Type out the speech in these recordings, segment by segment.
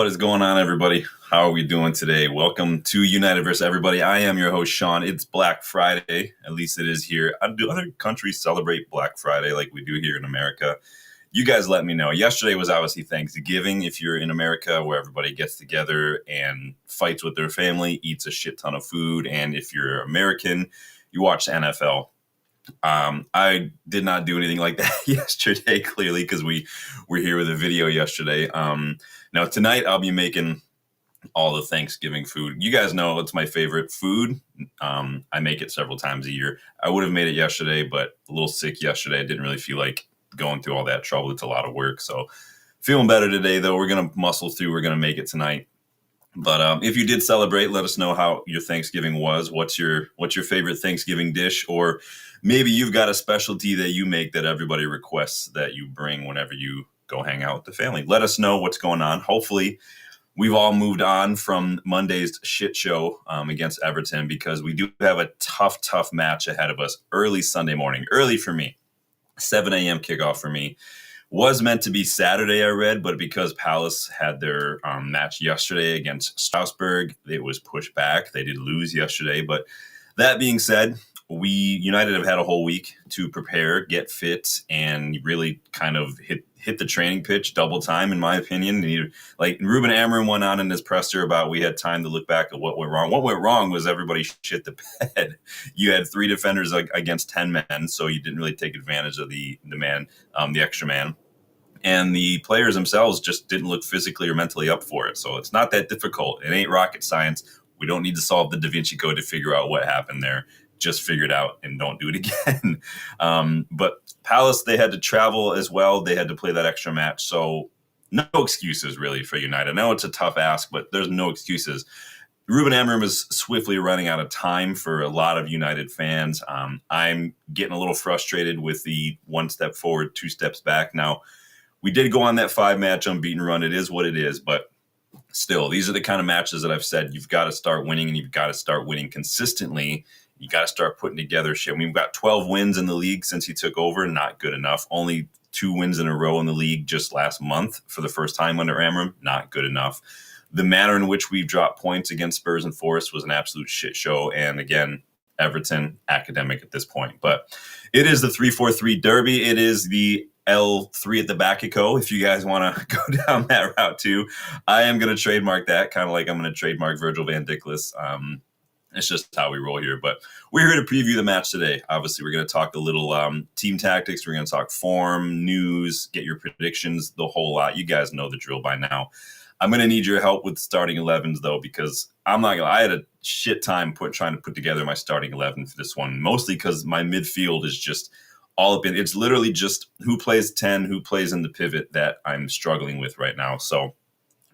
What is going on, everybody? How are we doing today? Welcome to Unitedverse, everybody. I am your host, Sean. It's Black Friday. At least it is here. Do other countries celebrate Black Friday like we do here in America? You guys let me know. Yesterday was obviously Thanksgiving. If you're in America, where everybody gets together and fights with their family, eats a shit ton of food. And if you're American, you watch the NFL. I did not do anything like that yesterday, clearly, because we were here with a video yesterday. Now, tonight I'll be making all the Thanksgiving food. You guys know it's my favorite food. I make it several times a year. I would have made it yesterday, but a little sick yesterday. I didn't really feel like going through all that trouble. It's a lot of work. So feeling better today, though. We're going to muscle through. We're going to make it tonight. But if you did celebrate, let us know how your Thanksgiving was. What's your favorite Thanksgiving dish? Or maybe you've got a specialty that you make that everybody requests that you bring whenever you go hang out with the family. Let us know what's going on. Hopefully, we've all moved on from Monday's shit show against Everton, because we do have a tough match ahead of us early Sunday morning. Early for me. 7 a.m. kickoff for me. Was meant to be Saturday, I read, but because Palace had their match yesterday against Strasbourg, it was pushed back. They did lose yesterday. But that being said, we United have had a whole week to prepare, get fit, and really kind of hit the training pitch double time, in my opinion. Like Ruben Amorim went on in his presser about we had time to look back at what went wrong. What went wrong was everybody shit the bed. You had 3 defenders against 10 men, so you didn't really take advantage of the extra man. And the players themselves just didn't look physically or mentally up for it. So it's not that difficult. It ain't rocket science. We don't need to solve the Da Vinci Code to figure out what happened there. Just figure it out and don't do it again. But Palace, they had to travel as well. They had to play that extra match. So no excuses really for United. I know it's a tough ask, but there's no excuses. Ruben Amorim is swiftly running out of time for a lot of United fans. I'm getting a little frustrated with the 1 step forward, 2 steps back. Now, we did go on that 5-match unbeaten run. It is what it is, but still, these are the kind of matches that I've said you've got to start winning, and you've got to start winning consistently. You got to start putting together shit. We've got 12 wins in the league since he took over. Not good enough. Only 2 wins in a row in the league just last month for the first time under Amorim. Not good enough. The manner in which we've dropped points against Spurs and Forest was an absolute shit show. And again, Everton, academic at this point. But it is the 3-4-3 derby. It is the L3 at the Backico, if you guys want to go down that route too. I am going to trademark that, kind of like I'm going to trademark Virgil van Dijk's. It's just how we roll here. But we're here to preview the match today. Obviously, we're going to talk a little team tactics. We're going to talk form, news, get your predictions, the whole lot. You guys know the drill by now. I'm going to need your help with starting 11s, though, because I'm not going to – I had a shit time trying to put together my starting 11 for this one, mostly because my midfield is just all up in – it's literally just who plays 10, who plays in the pivot that I'm struggling with right now. So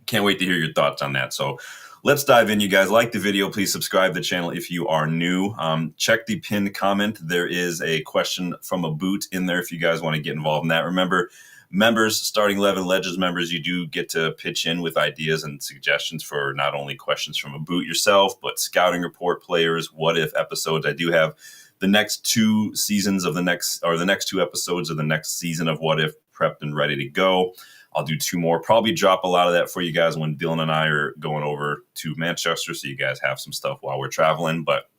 can't wait to hear your thoughts on that. So let's dive in, you guys. Like the video. Please subscribe to the channel if you are new. Check the pinned comment. There is a question from a boot in there if you guys want to get involved in that. Remember, members, starting 11 Legends members, you do get to pitch in with ideas and suggestions for not only questions from a boot yourself, but scouting report players, what if episodes. I do have the next 2 seasons of the next 2 episodes of the next season of What If prepped and ready to go. I'll do 2 more. Probably drop a lot of that for you guys when Dylan and I are going over to Manchester, so you guys have some stuff while we're traveling. But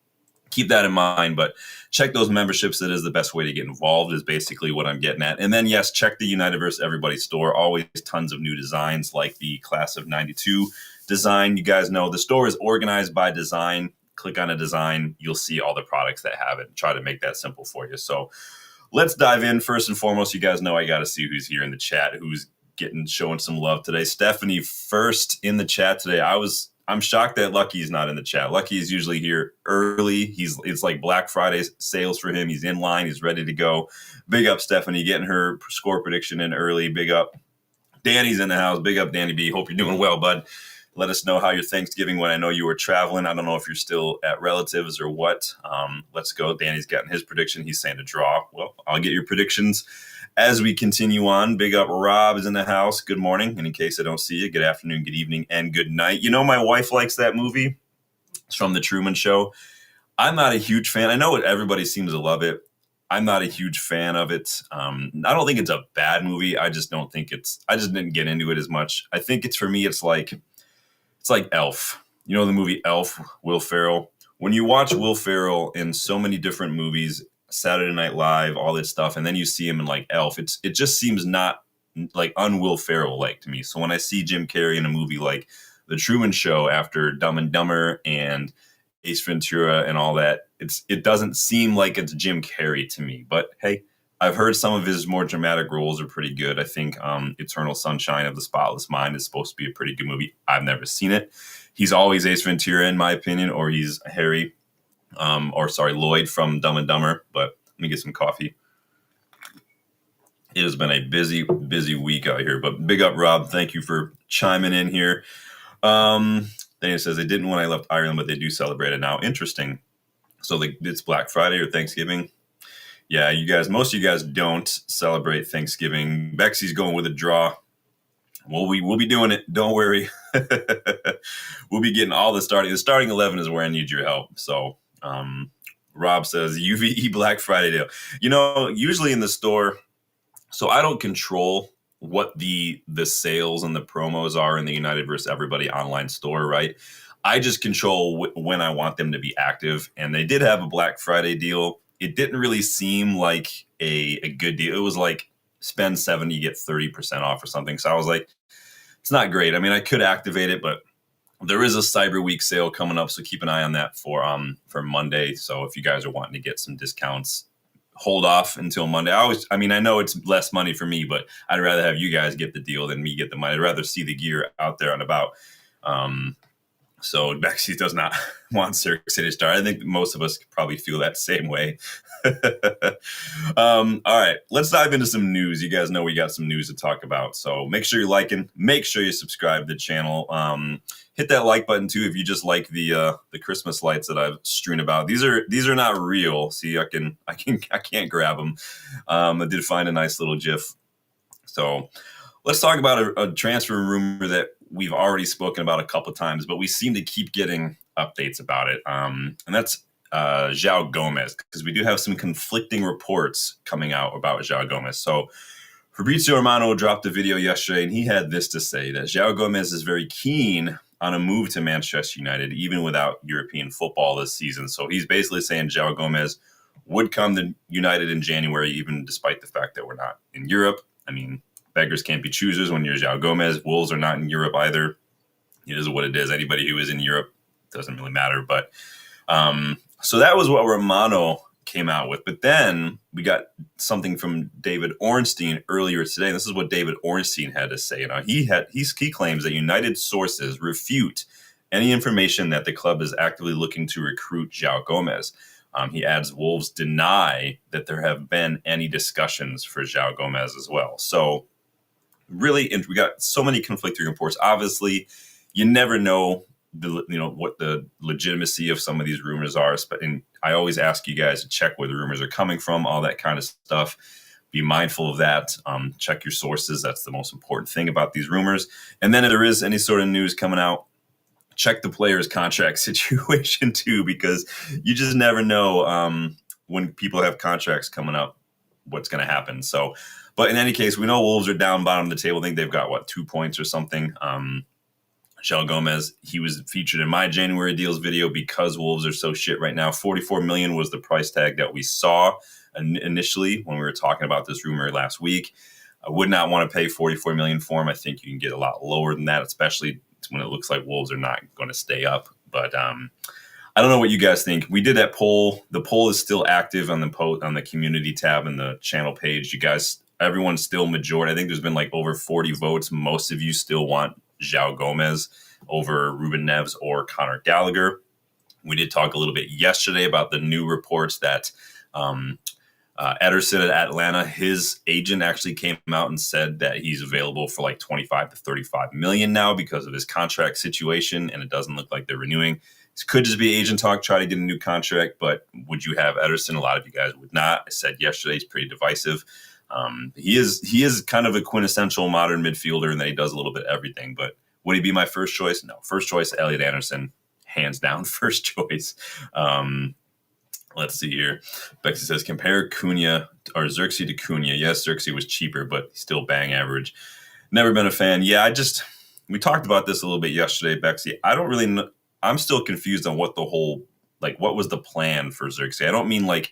keep that in mind. But check those memberships. That is the best way to get involved, is basically what I'm getting at. And then, yes, check the Unitedverse Everybody store. Always tons of new designs, like the Class of 92 design. You guys know the store is organized by design. Click on a design. You'll see all the products that have it. Try to make that simple for you. So let's dive in. First and foremost, you guys know I got to see who's here in the chat, who's showing some love today. Stephanie first in the chat today. I'm shocked that Lucky's not in the chat. Lucky is usually here early. It's like Black Friday sales for him. He's in line. He's ready to go. Big up Stephanie, getting her score prediction in early. Big up Danny's in the house. Big up Danny B. Hope you're doing well, bud. Let us know how your Thanksgiving went. I know you were traveling. I don't know if you're still at relatives or what. Let's go. Danny's gotten his prediction. He's saying a draw. Well, I'll get your predictions as we continue on. Big up Rob is in the house. Good morning. And in case I don't see you, good afternoon, good evening, and good night. You know, my wife likes that movie. It's from The Truman Show. I'm not a huge fan. I know everybody seems to love it. I'm not a huge fan of it. I don't think it's a bad movie. I just don't think I just didn't get into it as much. I think it's for me. It's like Elf. You know the movie Elf, Will Ferrell. When you watch Will Ferrell in so many different movies, Saturday Night Live, all this stuff, and then you see him in like Elf, it just seems not like un-Will Ferrell like to me. So when I see Jim Carrey in a movie like The Truman Show after Dumb and Dumber and Ace Ventura and all that, it doesn't seem like it's Jim Carrey to me. But hey, I've heard some of his more dramatic roles are pretty good. I think Eternal Sunshine of the Spotless Mind is supposed to be a pretty good movie. I've never seen it. He's always Ace Ventura in my opinion, or he's Harry, Lloyd from Dumb and Dumber. But let me get some coffee. It has been a busy week out here, but big up, Rob. Thank you for chiming in here. Daniel says they didn't when I left Ireland, but they do celebrate it now. Interesting. So it's Black Friday or Thanksgiving. Yeah, most of you guys don't celebrate Thanksgiving. Bexy's going with a draw. We'll be doing it. Don't worry. We'll be getting all the starting 11 is where I need your help. So, Rob says UVE Black Friday deal. Usually in the store, so I don't control what the sales and the promos are in the United vs. Everybody online store, right? I just control when I want them to be active. And they did have a Black Friday deal. It didn't really seem like a good deal. It was like spend 70, get 30% off or something. So I was like, it's not great. I mean, I could activate it, but there is a Cyber Week sale coming up. So keep an eye on that for Monday. So if you guys are wanting to get some discounts, hold off until Monday. I know it's less money for me, but I'd rather have you guys get the deal than me get the money. I'd rather see the gear out there and about. So Bexy does not want Circuit City Star. I think most of us probably feel that same way. All right, let's dive into some news. You guys know we got some news to talk about. So make sure you're liking, make sure you subscribe to the channel. Hit that like button too if you just like the Christmas lights that I've strewn about. These are not real. See, I can't grab them. I did find a nice little GIF. So let's talk about a transfer rumor that we've already spoken about a couple of times, but we seem to keep getting updates about it. And that's João Gomez, because we do have some conflicting reports coming out about João Gomez. So Fabrizio Romano dropped a video yesterday, and he had this to say, that João Gomez is very keen on a move to Manchester United, even without European football this season. So he's basically saying João Gomez would come to United in January, even despite the fact that we're not in Europe. I mean, beggars can't be choosers when you're João Gomez. Wolves are not in Europe either. It is what it is. Anybody who is in Europe doesn't really matter. But so that was what Romano came out with. But then we got something from David Ornstein earlier today. And this is what David Ornstein had to say. Now, he claims that United sources refute any information that the club is actively looking to recruit João Gomez. He adds Wolves deny that there have been any discussions for João Gomez as well. So really, we got so many conflicting reports. Obviously, you never know what the legitimacy of some of these rumors are. And I always ask you guys to check where the rumors are coming from, all that kind of stuff. Be mindful of that. Check your sources. That's the most important thing about these rumors. And then if there is any sort of news coming out, check the player's contract situation too, because you just never know when people have contracts coming up, what's going to happen. So, but in any case, we know Wolves are down bottom of the table. I think they've got 2 points or something. João Gomez, he was featured in my January deals video because Wolves are so shit right now. 44 million was the price tag that we saw initially when we were talking about this rumor last week. I would not want to pay 44 million for him. I think you can get a lot lower than that, especially when it looks like Wolves are not going to stay up. But I don't know what you guys think. We did that poll. The poll is still active on the community tab and the channel page. You guys, everyone's still majority. I think there's been like over 40 votes. Most of you still want João Gomez over Ruben Neves or Conor Gallagher. We did talk a little bit yesterday about the new reports that Ederson at Atlanta, his agent actually came out and said that he's available for like 25 to 35 million now because of his contract situation, and it doesn't look like they're renewing. This could just be agent talk, try to get a new contract, but would you have Ederson? A lot of you guys would not. I said yesterday he's pretty divisive. He is kind of a quintessential modern midfielder and that he does a little bit of everything, but would he be my first choice? No. First choice, Elliot Anderson, hands down first choice. Let's see here. Bexy says, compare Cunha or Xerxes to Cunha. Yes, Xerxes was cheaper, but still bang average. Never been a fan. Yeah, we talked about this a little bit yesterday, Bexy. I don't really know. I'm still confused on what the whole, like, what was the plan for Xerxes? I don't mean like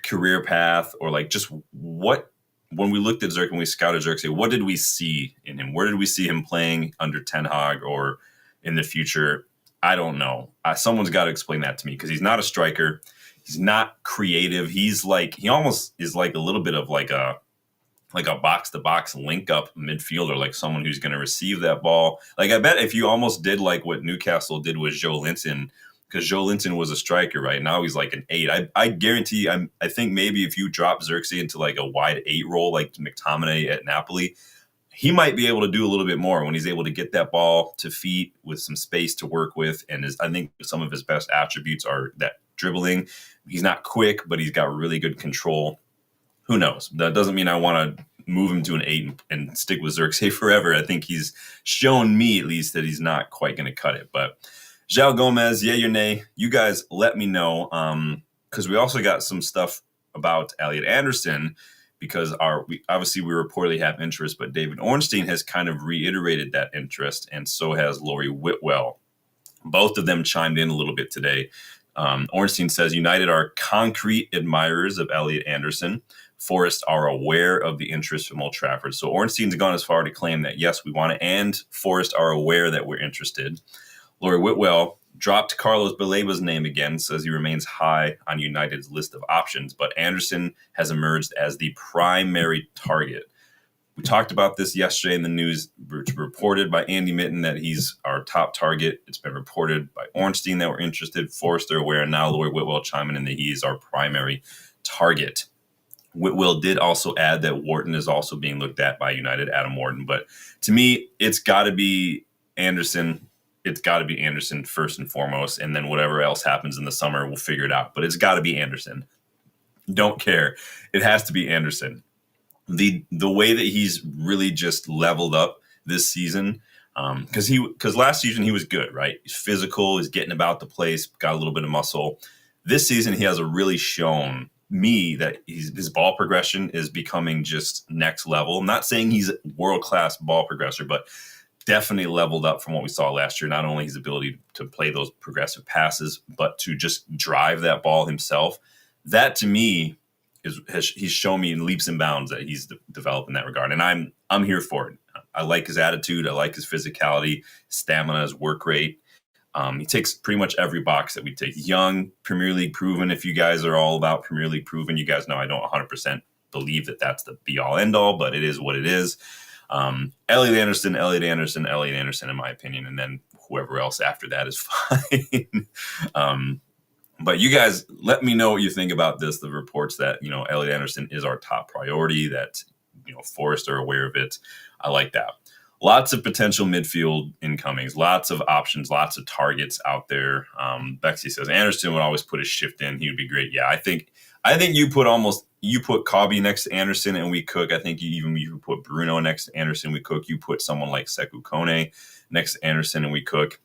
career path or like just what, when we looked at Xerxes, when we scouted Xerxes, what did we see in him? Where did we see him playing under Ten Hag or in the future? I don't know. Someone's got to explain that to me because he's not a striker. He's not creative. He almost is like a little bit of like a box to box link up midfielder, like someone who's going to receive that ball. Like I bet if you almost did like what Newcastle did with Joe Linton, because Joe Linton was a striker, right? Now he's like an 8. I guarantee. I think maybe if you drop Xerxes into like a wide 8 role, like McTominay at Napoli, he might be able to do a little bit more when he's able to get that ball to feet with some space to work with. And I think some of his best attributes are that dribbling. He's not quick, but he's got really good control. Who knows? That doesn't mean I want to move him to an 8 and stick with Xerxes forever. I think he's shown me at least that he's not quite going to cut it. But João Gomez, yay or nay? You guys let me know, because we also got some stuff about Elliot Anderson, because we reportedly have interest, but David Ornstein has kind of reiterated that interest, and so has Laurie Whitwell. Both of them chimed in a little bit today. Ornstein says United are concrete admirers of Elliot Anderson. Forest are aware of the interest from Old Trafford. So Ornstein's gone as far to claim that, yes, we want it, and Forest are aware that we're interested. Laurie Whitwell dropped Carlos Baleba's name again, says he remains high on United's list of options, but Anderson has emerged as the primary target. We talked about this yesterday in the news, reported by Andy Mitten that he's our top target. It's been reported by Ornstein that we're interested. Forrester aware, and now Laurie Whitwell chiming in that he is our primary target. Whitwell did also add that Wharton is also being looked at by United, Adam Wharton. But to me, it's got to be Anderson. It's got to be Anderson first and foremost, and then whatever else happens in the summer, we'll figure it out. But it's got to be Anderson. Don't care. It has to be Anderson. The way that he's really just leveled up this season, because last season he was good, right? He's physical, he's getting about the place, got a little bit of muscle. This season he has really shown me that his ball progression is becoming just next level. I'm not saying he's a world-class ball progressor, but definitely leveled up from what we saw last year. Not only his ability to play those progressive passes, but to just drive that ball himself. That to me he's shown me in leaps and bounds that he's developed in that regard, and I'm here for it. I like his attitude. I like his physicality, stamina, his work rate. He ticks pretty much every box that we take. Young, Premier League proven. If you guys are all about Premier League proven, you guys know I don't 100% believe that that's the be-all, end-all, but it is what it is. Elliot Anderson, in my opinion, and then whoever else after that is fine. But you guys, let me know what you think about this. The reports that, Elliot Anderson is our top priority, that, Forest are aware of it. I like that. Lots of potential midfield incomings, lots of options, lots of targets out there. Bexy says Anderson would always put his shift in. He would be great. Yeah, I think you put Cobby next to Anderson and we cook. I think you put Bruno next to Anderson, we cook. You put someone like Sekou Kone next to Anderson and we cook.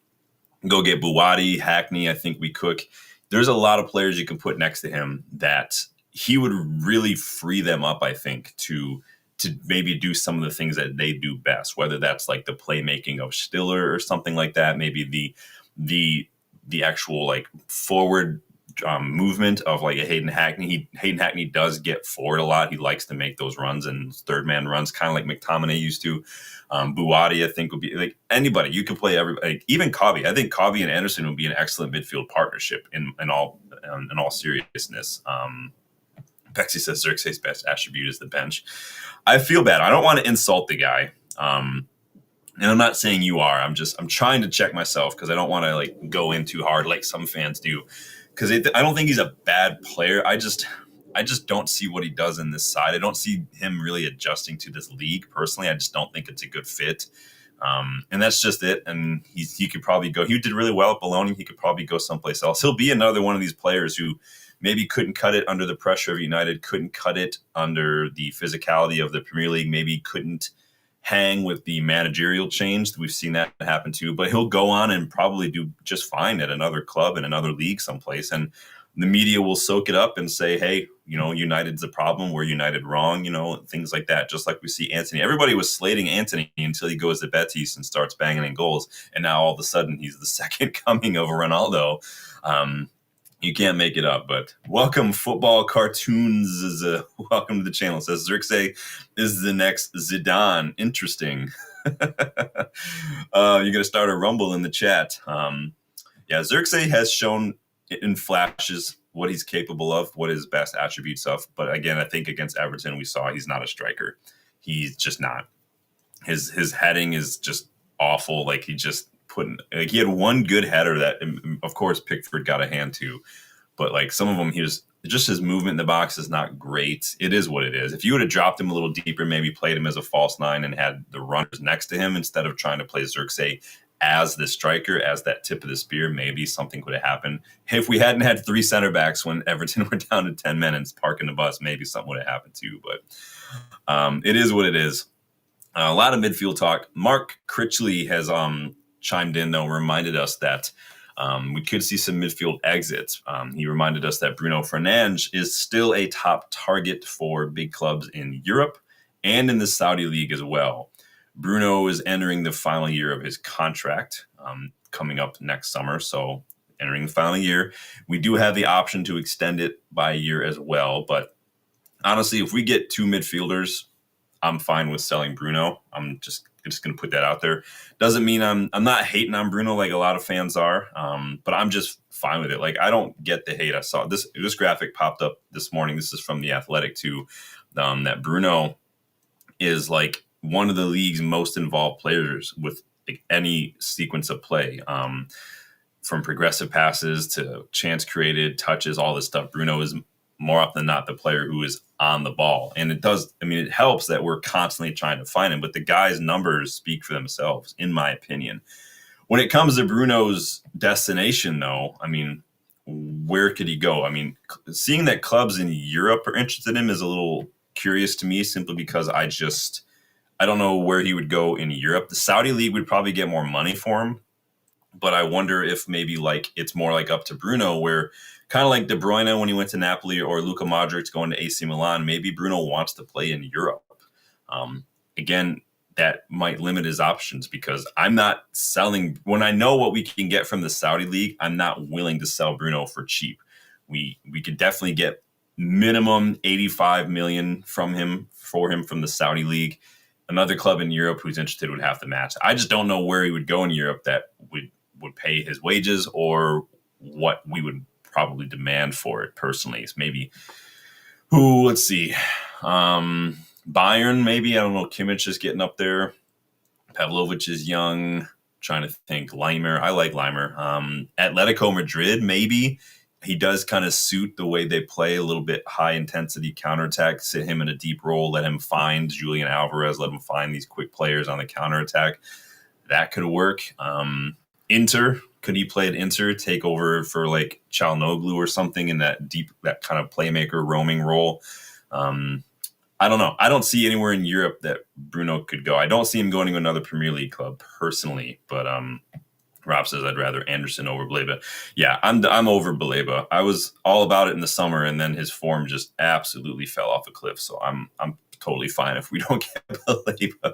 Go get Buwadi, Hackney, I think we cook. There's a lot of players you can put next to him that he would really free them up, I think, to maybe do some of the things that they do best, whether that's like the playmaking of Stiller or something like that, maybe the actual like forward movement of like a Hayden Hackney. Hayden Hackney does get forward a lot. He likes to make those runs and third man runs, kind of like McTominay used to. Buwadi, I think, would be like anybody. You could play everybody, even Cobby. I think Cobby and Anderson would be an excellent midfield partnership in all seriousness. Bexy says Xerxes' best attribute is the bench. I feel bad. I don't want to insult the guy. And I'm not saying you are. I'm trying to check myself because I don't want to like go in too hard like some fans do. Because I don't think he's a bad player. I just don't see what he does in this side. I don't see him really adjusting to this league personally. I just don't think it's a good fit. And that's just it. And he could probably go. He did really well at Bologna. He could probably go someplace else. He'll be another one of these players who maybe couldn't cut it under the pressure of United, couldn't cut it under the physicality of the Premier League, maybe couldn't hang with the managerial change. We've seen that happen too. But he'll go on and probably do just fine at another club in another league someplace. And the media will soak it up and say, hey, United's a problem. We're United wrong, things like that. Just like we see Anthony. Everybody was slating Anthony until he goes to Betis and starts banging in goals. And now all of a sudden he's the second coming of Ronaldo. You can't make it up, but welcome, Football Cartoons. Welcome to the channel. It says Zirkzee is the next Zidane. Interesting. You're going to start a rumble in the chat. Zirkzee has shown in flashes what he's capable of, what his best attributes of. But again, I think against Everton, we saw he's not a striker. He's just not. His heading is just awful. Like he had one good header that, of course, Pickford got a hand to. But like some of them, his movement in the box is not great. It is what it is. If you would have dropped him a little deeper, maybe played him as a false nine and had the runners next to him instead of trying to play Zirkzee as the striker, as that tip of the spear, maybe something could have happened. If we hadn't had three center backs when Everton were down to 10 men and parking the bus, maybe something would have happened too. But it is what it is. A lot of midfield talk. Mark Critchley has chimed in, though, reminded us that we could see some midfield exits. He reminded us that Bruno Fernandes is still a top target for big clubs in Europe and in the Saudi League as well. Bruno is entering the final year of his contract coming up next summer. So entering the final year, we do have the option to extend it by a year as well. But honestly, if we get two midfielders, I'm fine with selling Bruno. I'm just going to put that out there. Doesn't mean I'm not hating on Bruno like a lot of fans are, but I'm just fine with it. Like, I don't get the hate. I saw this graphic popped up this morning. This is from The Athletic too, that Bruno is like one of the league's most involved players with like any sequence of play, from progressive passes to chance created, touches, all this stuff. Bruno is more often than not the player who is on the ball. And it helps that we're constantly trying to find him, but the guy's numbers speak for themselves, in my opinion. When it comes to Bruno's destination, though, where could he go? Seeing that clubs in Europe are interested in him is a little curious to me, simply because I don't know where he would go in Europe. The Saudi League would probably get more money for him, but I wonder if maybe it's more like up to Bruno, where kind of like De Bruyne when he went to Napoli, or Luka Modric going to AC Milan, maybe Bruno wants to play in Europe. Again, that might limit his options, because I'm not selling when I know what we can get from the Saudi League. I'm not willing to sell Bruno for cheap. We could definitely get minimum 85 million for him from the Saudi League. Another club in Europe who's interested would have to match. I just don't know where he would go in Europe that would pay his wages, or what we would probably demand for it personally. It's maybe let's see. Bayern, maybe. I don't know. Kimmich is getting up there. Pavlovic is young. Trying to think. Leimer. I like Leimer. Atletico Madrid, maybe. He does kind of suit the way they play, a little bit high intensity counterattack, sit him in a deep role, let him find Julian Alvarez, let him find these quick players on the counterattack. That could work. Inter, could he play at Inter, take over for like Çalhanoğlu or something in that kind of playmaker roaming role? I don't know. I don't see anywhere in Europe that Bruno could go. I don't see him going to another Premier League club personally, but Rob says I'd rather Anderson over Baleba. Yeah, I'm over Baleba. I was all about it in the summer, and then his form just absolutely fell off a cliff. So I'm totally fine if we don't get Baleba.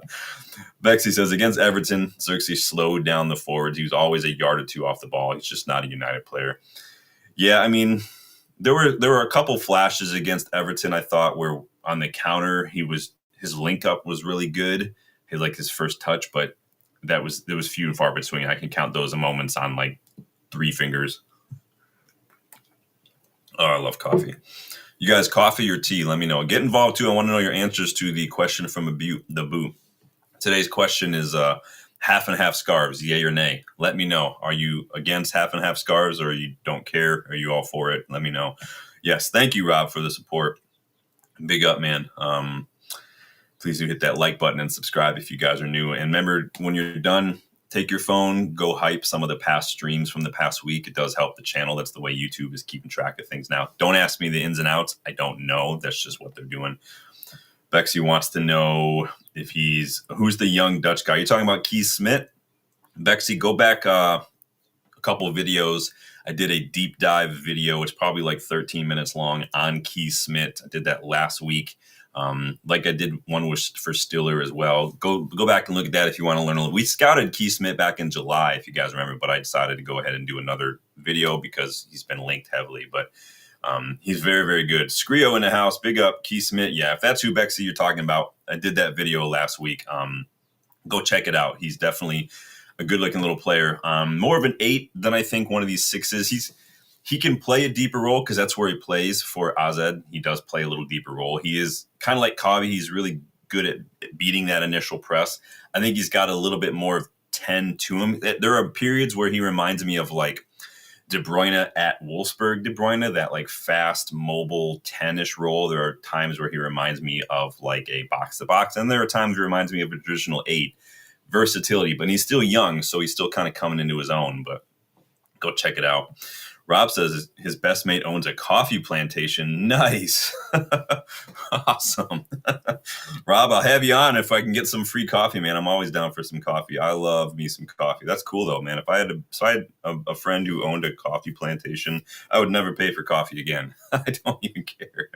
Bexy says against Everton, Zirkzee slowed down the forwards. He was always a yard or two off the ball. He's just not a United player. Yeah, there were a couple flashes against Everton, I thought, where on the counter his link up was really good. His first touch, but there was few and far between. I can count those moments on like 3 fingers. Oh, I love coffee. You guys, coffee or tea? Let me know. Get involved too. I want to know your answers to the question from the boot. Today's question is half and half scarves, yay or nay? Let me know. Are you against half and half scarves, or you don't care? Are you all for it? Let me know. Yes, thank you, Rob, for the support. Big up, man. Please do hit that like button and subscribe if you guys are new. And remember, when you're done, take your phone, go hype some of the past streams from the past week. It does help the channel. That's the way YouTube is keeping track of things now. Don't ask me the ins and outs. I don't know. That's just what they're doing. Bexy wants to know who's the young Dutch guy. You're talking about Keith Smith? Bexy, go back a couple of videos. I did a deep dive video. It's probably like 13 minutes long on Keith Smith. I did that last week. Like I did one for Stiller as well. Go back and look at that if you want to learn a little. We scouted Keith Smith back in July, if you guys remember, but I decided to go ahead and do another video because he's been linked heavily. But he's very, very good. Scrio in the house. Big up, Keith Smith. Yeah, if that's who Bexy you're talking about, I did that video last week. Go check it out. He's definitely a good-looking little player. More of an 8 than I think one of these 6s. He can play a deeper role because that's where he plays for AZ. He does play a little deeper role. He is kind of like Kavi. He's really good at beating that initial press. I think he's got a little bit more of 10 to him. There are periods where he reminds me of like De Bruyne at Wolfsburg De Bruyne, that like fast, mobile 10-ish role. There are times where he reminds me of like a box-to-box, and there are times he reminds me of a traditional 8. Versatility, but he's still young, so he's still kind of coming into his own, but go check it out. Rob says his best mate owns a coffee plantation. Nice. Awesome. Rob, I'll have you on if I can get some free coffee, man. I'm always down for some coffee. I love me some coffee. That's cool, though, man. If I had a friend who owned a coffee plantation, I would never pay for coffee again. I don't even care.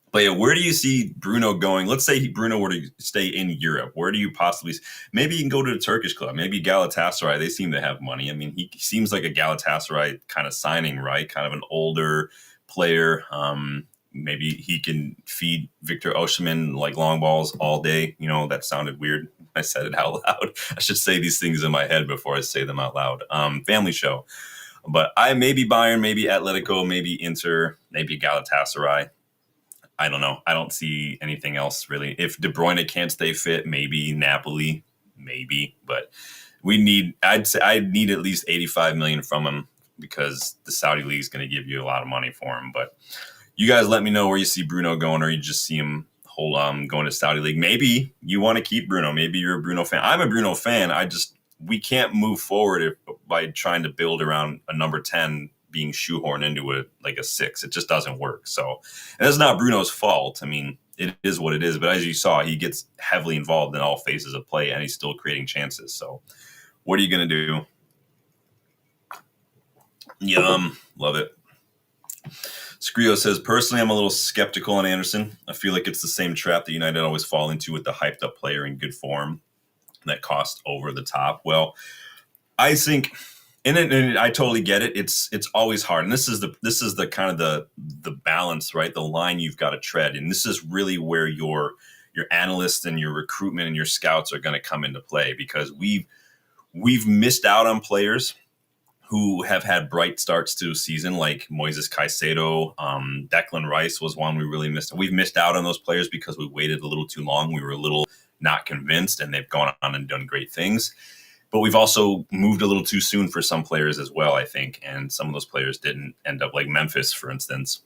But yeah, where do you see Bruno going? Let's say Bruno were to stay in Europe. Where do you possibly? Maybe you can go to a Turkish club. Maybe Galatasaray. They seem to have money. I mean, he seems like a Galatasaray kind of signing, right? Kind of an older player. Maybe he can feed Victor Osimhen like long balls all day. You know, that sounded weird. I said it out loud. I should say these things in my head before I say them out loud. Family show. But I maybe Bayern, maybe Atletico, maybe Inter, maybe Galatasaray. I don't know. I don't see anything else really. If De Bruyne can't stay fit, maybe Napoli, maybe. But I'd say I'd need at least 85 million from him because the Saudi League is going to give you a lot of money for him. But you guys let me know where you see Bruno going, or you just see him going to Saudi League. Maybe you want to keep Bruno. Maybe you're a Bruno fan. I'm a Bruno fan. We can't move forward by trying to build around a number 10 being shoehorned into a 6. It just doesn't work. So, and that's not Bruno's fault. I mean, it is what it is. But as you saw, he gets heavily involved in all phases of play, and he's still creating chances. So, what are you going to do? Yum. Love it. Scrio says, personally, I'm a little skeptical on Anderson. I feel like it's the same trap that United always fall into with the hyped up player in good form that cost over the top. Well, I think... And I totally get it. It's always hard, and this is the kind of the balance, right? The line you've got to tread, and this is really where your analysts and your recruitment and your scouts are going to come into play, because we've missed out on players who have had bright starts to a season, like Moises Caicedo. Declan Rice was one we really missed. We've missed out on those players because we waited a little too long. We were a little not convinced, and they've gone on and done great things. But we've also moved a little too soon for some players as well, I think. And some of those players didn't end up, like Memphis, for instance.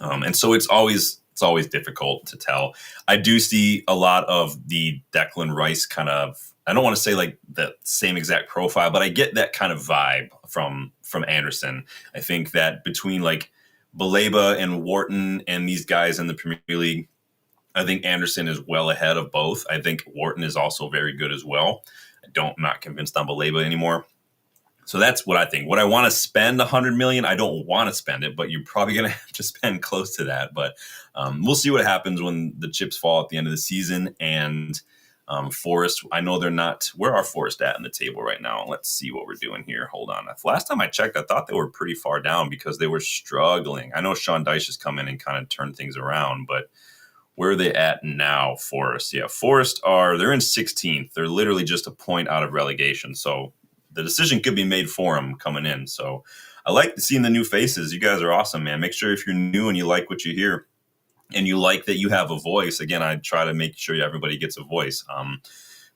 And so it's always difficult to tell. I do see a lot of the Declan Rice kind of, I don't want to say like the same exact profile, but I get that kind of vibe from Anderson. I think that between like Baleba and Wharton and these guys in the Premier League, I think Anderson is well ahead of both. I think Wharton is also very good as well. I'm not convinced on Baleba anymore. So that's what I think. Would I want to spend $100 million? I don't want to spend it, but you're probably going to have to spend close to that. But we'll see what happens when the chips fall at the end of the season. And Forest, I know they're not. Where are Forest at in the table right now? Let's see what we're doing here. Hold on. Last time I checked, I thought they were pretty far down because they were struggling. I know Sean Dyche has come in and kind of turned things around, but where are they at now, Forest? Yeah, Forest they're in 16th. They're literally just a point out of relegation. So the decision could be made for them coming in. So I like seeing the new faces. You guys are awesome, man. Make sure if you're new and you like what you hear and you like that you have a voice, again, I try to make sure everybody gets a voice.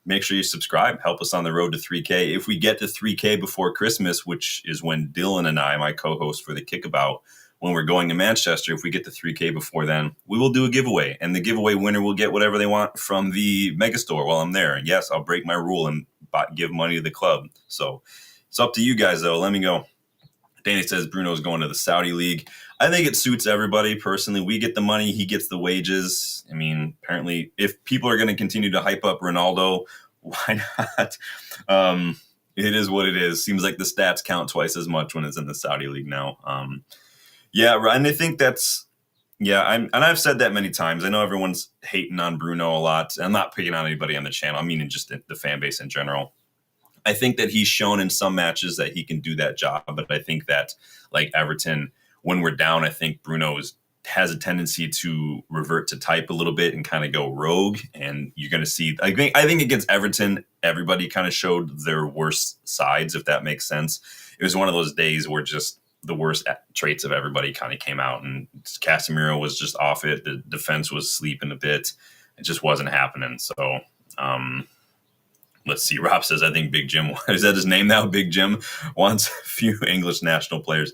Make sure you subscribe. Help us on the road to 3K. If we get to 3K before Christmas, which is when Dylan and I, my co-host for the Kickabout, when we're going to Manchester, if we get to 3K before then, we will do a giveaway. And the giveaway winner will get whatever they want from the Megastore while I'm there. And yes, I'll break my rule and give money to the club. So it's up to you guys, though. Let me go. Danny says Bruno's going to the Saudi League. I think it suits everybody. Personally, we get the money. He gets the wages. I mean, apparently, if people are going to continue to hype up Ronaldo, why not? It is what it is. Seems like the stats count twice as much when it's in the Saudi league now. Yeah, right, and I think that's yeah. And I've said that many times. I know everyone's hating on Bruno a lot. I'm not picking on anybody on the channel. I mean, in just the fan base in general. I think that he's shown in some matches that he can do that job, but I think that like Everton, when we're down, I think has a tendency to revert to type a little bit and kind of go rogue. And you're going to see, I think against Everton, everybody kind of showed their worst sides, if that makes sense. It was one of those days where just the worst traits of everybody kind of came out, and Casemiro was just off it. The defense was sleeping a bit. It just wasn't happening. So, let's see. Rob says, I think Big Jim, is that his name now? Big Jim wants a few English national players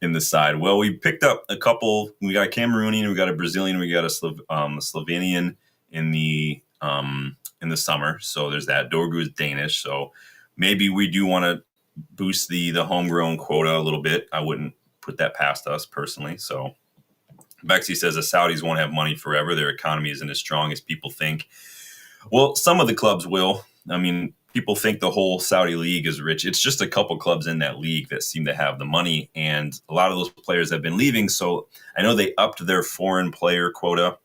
in the side. Well, we picked up a couple. We got a Cameroonian, we got a Brazilian, we got a Slovenian in the summer. So there's that. Dorgu is Danish. So maybe we do want to boost the homegrown quota a little bit. I wouldn't put that past us personally. So Bexy says the Saudis won't have money forever. Their economy isn't as strong as people think. Well, some of the clubs will. I mean, people think the whole Saudi league is rich. It's just a couple clubs in that league that seem to have the money, and a lot of those players have been leaving. So I know they upped their foreign player quota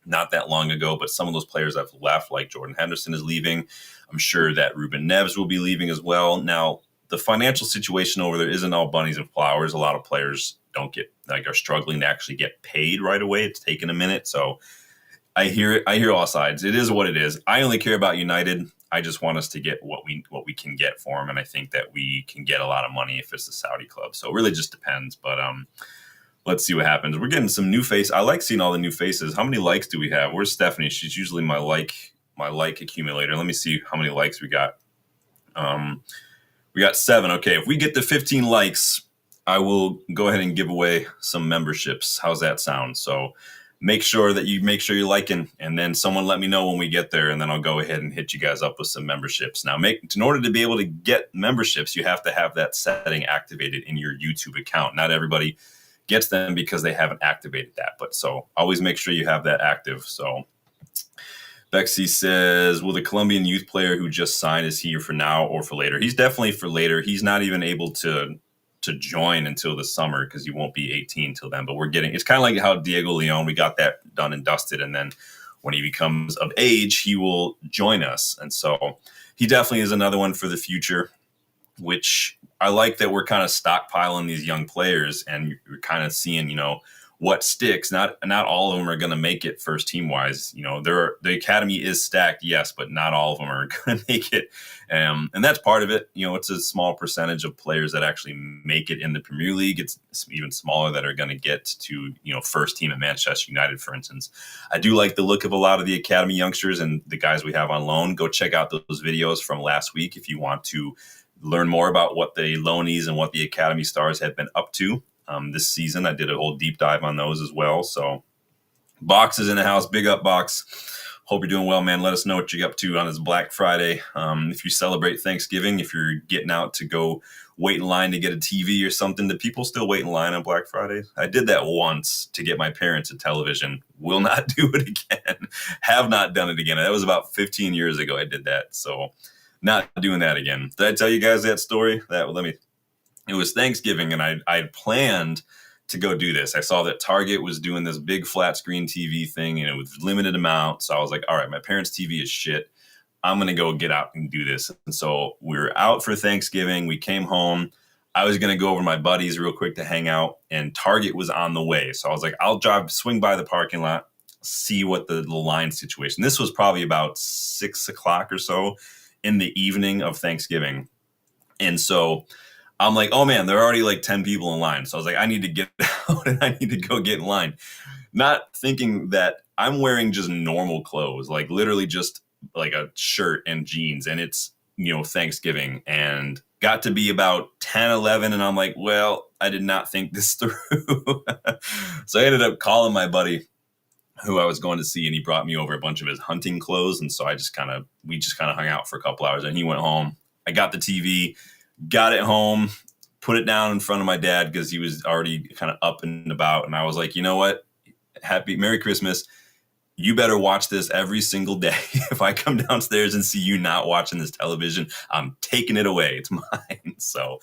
not that long ago, but some of those players have left, like Jordan Henderson is leaving. I'm sure that Ruben Neves will be leaving as well. Now, the financial situation over there isn't all bunnies and flowers. A lot of players are struggling to actually get paid right away. It's taken a minute. So I hear it. I hear all sides. It is what it is. I only care about United. I just want us to get what we can get for them, and I think that we can get a lot of money if it's the Saudi club. So it really just depends. But let's see what happens. We're getting some new faces. I like seeing all the new faces. How many likes do we have? Where's Stephanie? She's usually my like accumulator. Let me see how many likes we got. We got 7. Okay, if we get to 15 likes, I will go ahead and give away some memberships. How's that sound? So make sure you're liking, and then someone let me know when we get there, and then I'll go ahead and hit you guys up with some memberships. Now, in order to be able to get memberships, you have to have that setting activated in your YouTube account. Not everybody gets them because they haven't activated that, but so always make sure you have that active. So Bexy says, will the Colombian youth player who just signed, is he here for now or for later? He's definitely for later. He's not even able to join until the summer because he won't be 18 till then. But it's kind of like how Diego Leon, we got that done and dusted. And then when he becomes of age, he will join us. And so he definitely is another one for the future, which I like that we're kind of stockpiling these young players, and you're kind of seeing, what sticks. Not all of them are going to make it first team wise. The academy is stacked, yes, but not all of them are going to make it. And that's part of it. It's a small percentage of players that actually make it in the Premier League. It's even smaller that are going to get to, first team at Manchester United, for instance. I do like the look of a lot of the academy youngsters and the guys we have on loan. Go check out those videos from last week if you want to learn more about what the loanees and what the academy stars have been up to. This season, I did a whole deep dive on those as well. So Box is in the house. Big up, Box. Hope you're doing well, man. Let us know what you're up to on this Black Friday. If you celebrate Thanksgiving, if you're getting out to go wait in line to get a TV or something, do people still wait in line on Black Friday? I did that once to get my parents a television. Will not do it again. Have not done it again. That was about 15 years ago I did that. So not doing that again. Did I tell you guys that story? It was Thanksgiving, and I planned to go do this. I saw that Target was doing this big flat screen TV thing, and it was limited amount. So I was like, all right, my parents' TV is shit. I'm going to go get out and do this. And so we were out for Thanksgiving. We came home. I was going to go over to my buddies real quick to hang out, and Target was on the way. So I was like, I'll swing by the parking lot, see what the line situation. This was probably about 6 o'clock or so in the evening of Thanksgiving. And so I'm like, oh man, there are already like 10 people in line. So I was like, I need to get out and I need to go get in line. Not thinking that I'm wearing just normal clothes, like literally just like a shirt and jeans. And it's, Thanksgiving, and got to be about 10, 11. And I'm like, well, I did not think this through. So I ended up calling my buddy who I was going to see, and he brought me over a bunch of his hunting clothes. And so we just kind of hung out for a couple hours, and he went home. I got the TV, got it home, put it down in front of my dad because he was already kind of up and about. And I was like, you know what? Merry Christmas. you better watch this every single day. If I come downstairs and see you not watching this television, I'm taking it away. It's mine. So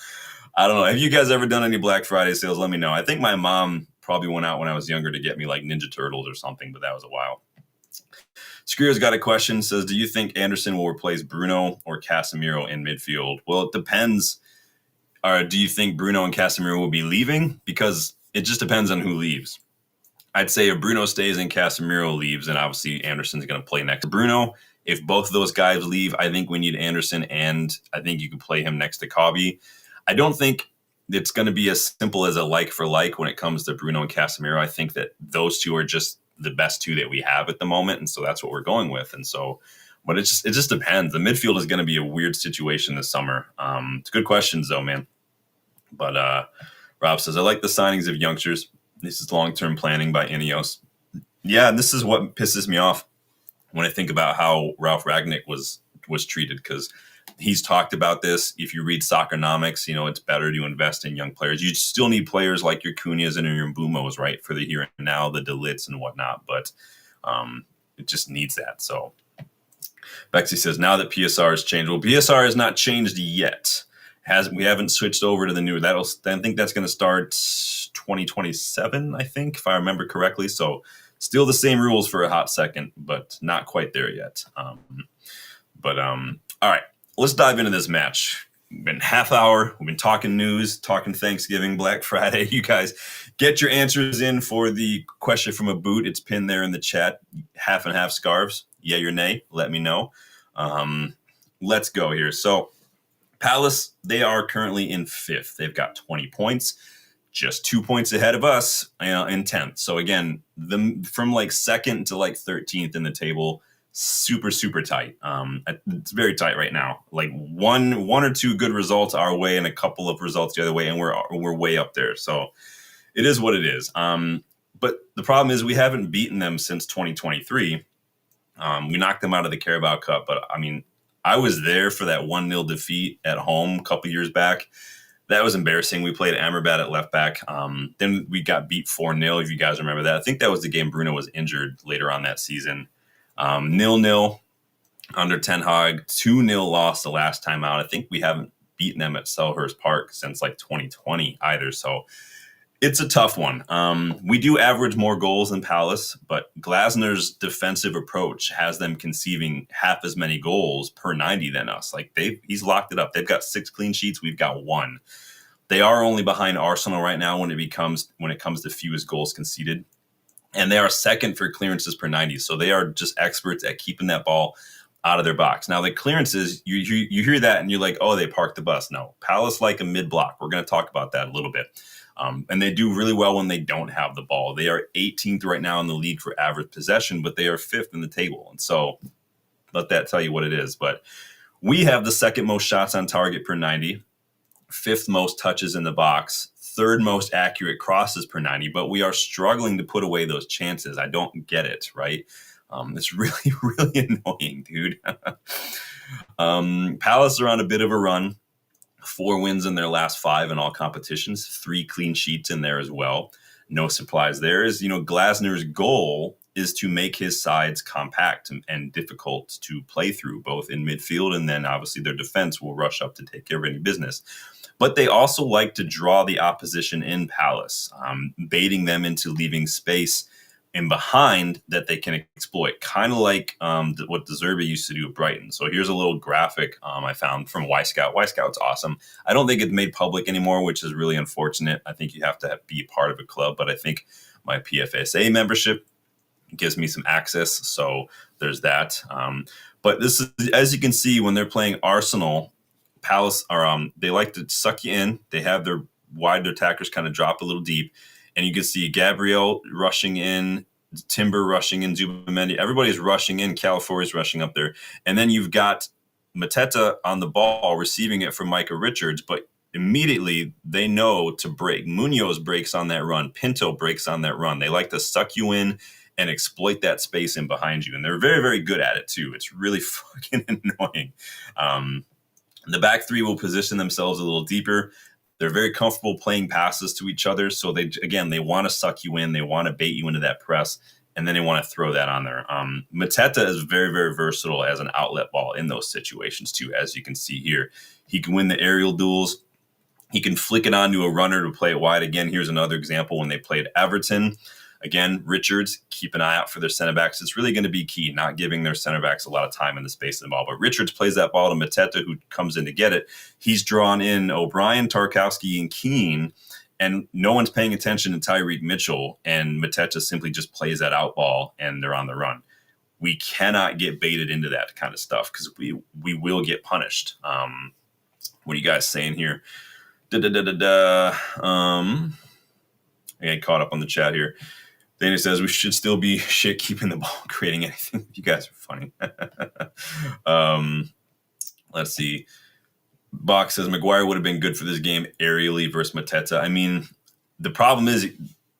I don't know. Have you guys ever done any Black Friday sales? Let me know. I think my mom probably went out when I was younger to get me like Ninja Turtles or something, but that was a while. Skrier's got a question. Says, do you think Anderson will replace Bruno or Casemiro in midfield? Well, it depends. Or do you think Bruno and Casemiro will be leaving? Because it just depends on who leaves. I'd say if Bruno stays and Casemiro leaves, and obviously Anderson's going to play next to Bruno. If both of those guys leave, I think we need Anderson, and I think you can play him next to Kobe. I don't think it's going to be as simple as a like for like when it comes to Bruno and Casemiro. I think that those two are just the best two that we have at the moment, and so that's what we're going with. And so, but it just depends. The midfield is going to be a weird situation this summer. It's good questions though, man. But Rob says, I like the signings of youngsters. This is long-term planning by Ineos. Yeah, and this is what pisses me off when I think about how Ralph Ragnick was treated, because he's talked about this. If you read Soccernomics, it's better to invest in young players. You still need players like your Cunhas and your Mbumos, right, for the here and now, the De Lits and whatnot, but it just needs that. So Bexy says, now that PSR has changed. Well, PSR has not changed yet. We haven't switched over to the new. I think that's going to start 2027, I think, if I remember correctly. So still the same rules for a hot second, but not quite there yet. All right, let's dive into this match. We've been half hour. We've been talking news, talking Thanksgiving, Black Friday. You guys get your answers in for the question from a boot. It's pinned there in the chat. Half and half scarves. Yay or nay? Let me know. Let's go here. So Palace, they are currently in 5th. They've got 20 points, just 2 points ahead of us in 10th. So again, from like 2nd to like 13th in the table, super, super tight. It's very tight right now. Like one or two good results our way and a couple of results the other way, and we're way up there. So it is what it is. But the problem is we haven't beaten them since 2023. We knocked them out of the Carabao Cup, but I mean, I was there for that 1-0 defeat at home a couple years back. That was embarrassing. We played Amrabat at left back. Then we got beat 4-0, if you guys remember that. I think that was the game Bruno was injured later on that season. 0-0 under Ten Hag. 2-0 loss the last time out. I think we haven't beaten them at Selhurst Park since like 2020 either. So it's a tough one. We do average more goals than Palace, but Glasner's defensive approach has them conceiving half as many goals per 90 than us. Like he's locked it up. They've got 6 clean sheets. We've got 1. They are only behind Arsenal right now when it comes to fewest goals conceded, and they are 2nd for clearances per 90. So they are just experts at keeping that ball out of their box. Now the clearances, you hear that and you're like, oh, they parked the bus. No, Palace like a mid block. We're going to talk about that a little bit. And they do really well when they don't have the ball. They are 18th right now in the league for average possession, but they are 5th in the table. And so let that tell you what it is. But we have the 2nd most shots on target per 90, 5th most touches in the box, 3rd most accurate crosses per 90, but we are struggling to put away those chances. I don't get it, right? It's really, really annoying, dude. Palace are on a bit of a run. 4 wins in their last 5 in all competitions, 3 clean sheets in there as well. No surprise there. Glasner's goal is to make his sides compact and difficult to play through, both in midfield, and then obviously their defense will rush up to take care of any business. But they also like to draw the opposition in Palace, baiting them into leaving space in behind that they can exploit, kind of like what De Zerbi used to do at Brighton. So here's a little graphic I found from Y-Scout. Y-Scout's awesome. I don't think it's made public anymore, which is really unfortunate. I think you have to be part of a club, but I think my PFSA membership gives me some access. So there's that. But this is, as you can see, when they're playing Arsenal, Palace are they like to suck you in. They have their wide attackers kind of drop a little deep. And you can see Gabriel rushing in, Timber rushing in, Zubamendi. Everybody's rushing in. Calafiori's rushing up there. And then you've got Mateta on the ball receiving it from Micah Richards. But immediately they know to break. Munoz breaks on that run. Pinto breaks on that run. They like to suck you in and exploit that space in behind you. And they're very, very good at it, too. It's really fucking annoying. The back three will position themselves a little deeper. They're very comfortable playing passes to each other. So they want to suck you in. They want to bait you into that press. and then they want to throw that on there. Mateta is very, very versatile as an outlet ball in those situations too, as you can see here. He can win the aerial duels. He can flick it onto a runner to play it wide. Again, here's another example when they played Everton. Again, Richards, keep an eye out for their center backs. It's really going to be key, not giving their center backs a lot of time in the space of the ball. But Richards plays that ball to Mateta, who comes in to get it. He's drawn in O'Brien, Tarkowski, and Keane, and no one's paying attention to Tyreek Mitchell, and Mateta simply just plays that out ball, and they're on the run. We cannot get baited into that kind of stuff because we will get punished. What are you guys saying here? I got caught up on the chat here. Dana says we should still be shit keeping the ball, creating anything. You guys are funny. Let's see. Bach says Maguire would have been good for this game aerially versus Mateta. I mean, the problem is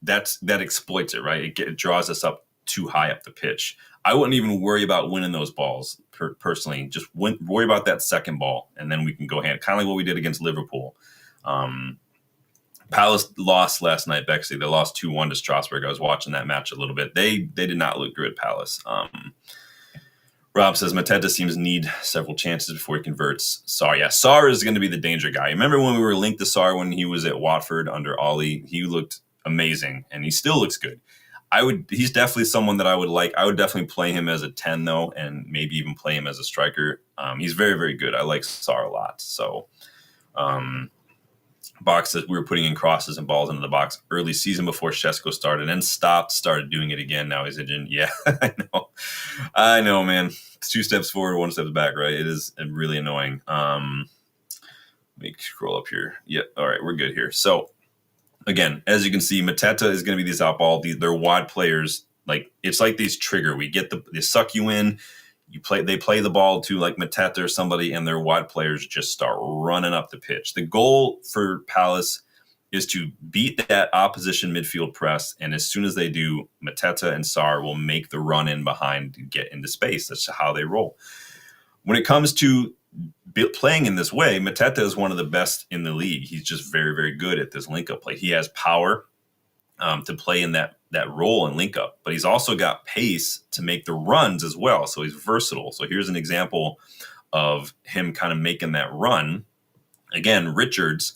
that exploits it, right? It draws us up too high up the pitch. I wouldn't even worry about winning those balls personally. Just worry about that second ball, and then we can go hand. Kind of like what we did against Liverpool. Palace lost last night, Bexley. They lost 2-1 to Strasbourg. I was watching that match a little bit. They did not look good, Palace. Rob says Mateta seems need several chances before he converts. Sarr, yeah. Sarr is going to be the danger guy. Remember when we were linked to Sarr when he was at Watford under Ollie? He looked amazing, and he still looks good. He's definitely someone that I would like. I would definitely play him as a 10, though, and maybe even play him as a striker. He's very, very good. I like Sarr a lot. So, Box says we were putting in crosses and balls into the box early season before Shesko started and started doing it again. Now he's injured. Yeah, I know, man. It's 2 steps forward, 1 step back, right? It is really annoying. Let me scroll up here. Yeah, all right, we're good here. So, again, as you can see, Mateta is going to be these out ball. They're wide players. Like it's like these trigger. We get they suck you in. They play the ball to like Mateta or somebody, and their wide players just start running up the pitch. The goal for Palace is to beat that opposition midfield press, and as soon as they do, Mateta and Sarr will make the run in behind to get into space. That's how they roll. When it comes to playing in this way, Mateta is one of the best in the league. He's just very, very good at this link-up play. He has power to play in that role and link up, but he's also got pace to make the runs as well. So he's versatile. So here's an example of him kind of making that run. Again, Richards,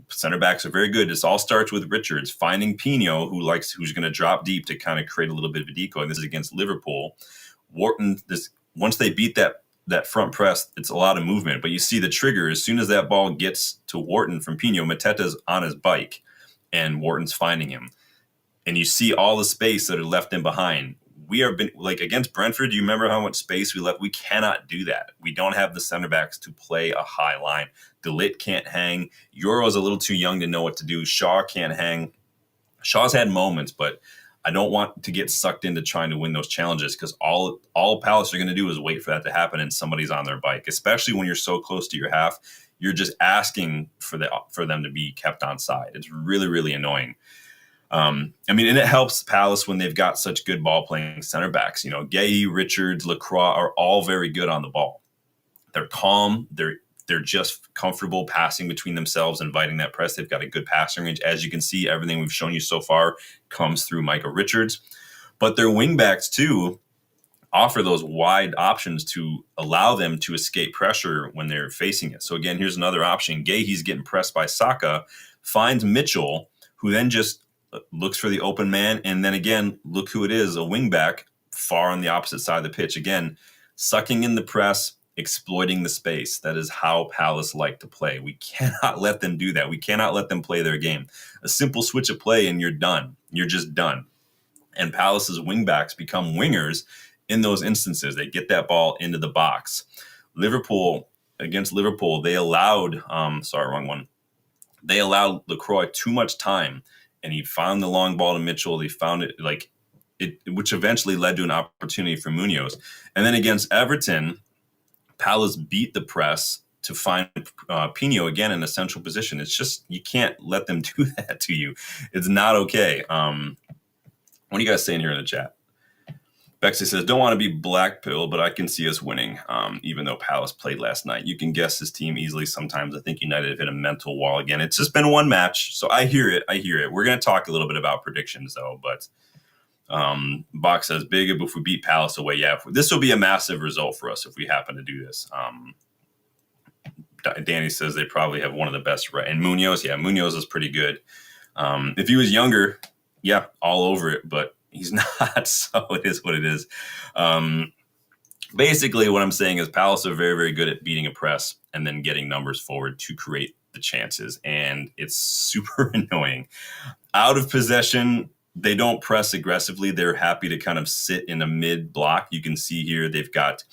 center backs are very good. This all starts with Richards finding Pino, who's going to drop deep to kind of create a little bit of a decoy. And this is against Liverpool. Wharton, once they beat that front press, it's a lot of movement. But you see the trigger as soon as that ball gets to Wharton from Pino, Mateta's on his bike, and Wharton's finding him. And you see all the space that are left in behind. We have been like against Brentford. Do you remember how much space we left? We cannot do that. We don't have the center backs to play a high line. De Ligt can't hang. Euro's a little too young to know what to do. Shaw can't hang. Shaw's had moments, but I don't want to get sucked into trying to win those challenges because all Palace are going to do is wait for that to happen and somebody's on their bike, especially when you're so close to your half. You're just asking for them to be kept on side. It's really, really annoying. And it helps Palace when they've got such good ball playing center backs. Gay, Richards, Lacroix are all very good on the ball. They're calm. They're just comfortable passing between themselves, inviting that press. They've got a good passing range. As you can see, everything we've shown you so far comes through Michael Richards. But their wingbacks too offer those wide options to allow them to escape pressure when they're facing it. So again, here's another option. Gay, he's getting pressed by Saka, finds Mitchell, who then just looks for the open man, and then again, look who it is, a wingback far on the opposite side of the pitch. Again, sucking in the press, exploiting the space. That is how Palace like to play. We cannot let them do that. We cannot let them play their game. A simple switch of play and you're done. You're just done. And Palace's wingbacks become wingers in those instances. They get that ball into the box. Against Liverpool, they allowed, They allowed Lacroix too much time, and he found the long ball to Mitchell. He found it which eventually led to an opportunity for Munoz. And then against Everton, Palace beat the press to find Pino again in a central position. It's just, you can't let them do that to you. It's not okay. What are you guys saying here in the chat? Bexley says, don't want to be black pill, but I can see us winning, even though Palace played last night. You can guess this team easily sometimes. I think United have hit a mental wall again. It's just been one match, so I hear it. We're going to talk a little bit about predictions, though, but Bach says, big if we beat Palace away. Yeah, this will be a massive result for us if we happen to do this. Danny says they probably have one of the best. Right. And Munoz, yeah, Munoz is pretty good. If he was younger, yeah, all over it, but he's not. So it is what it is. Basically, what I'm saying is Palace are very, very good at beating a press and then getting numbers forward to create the chances. And it's super annoying. Out of possession, they don't press aggressively. They're happy to kind of sit in a mid block. You can see here they've got,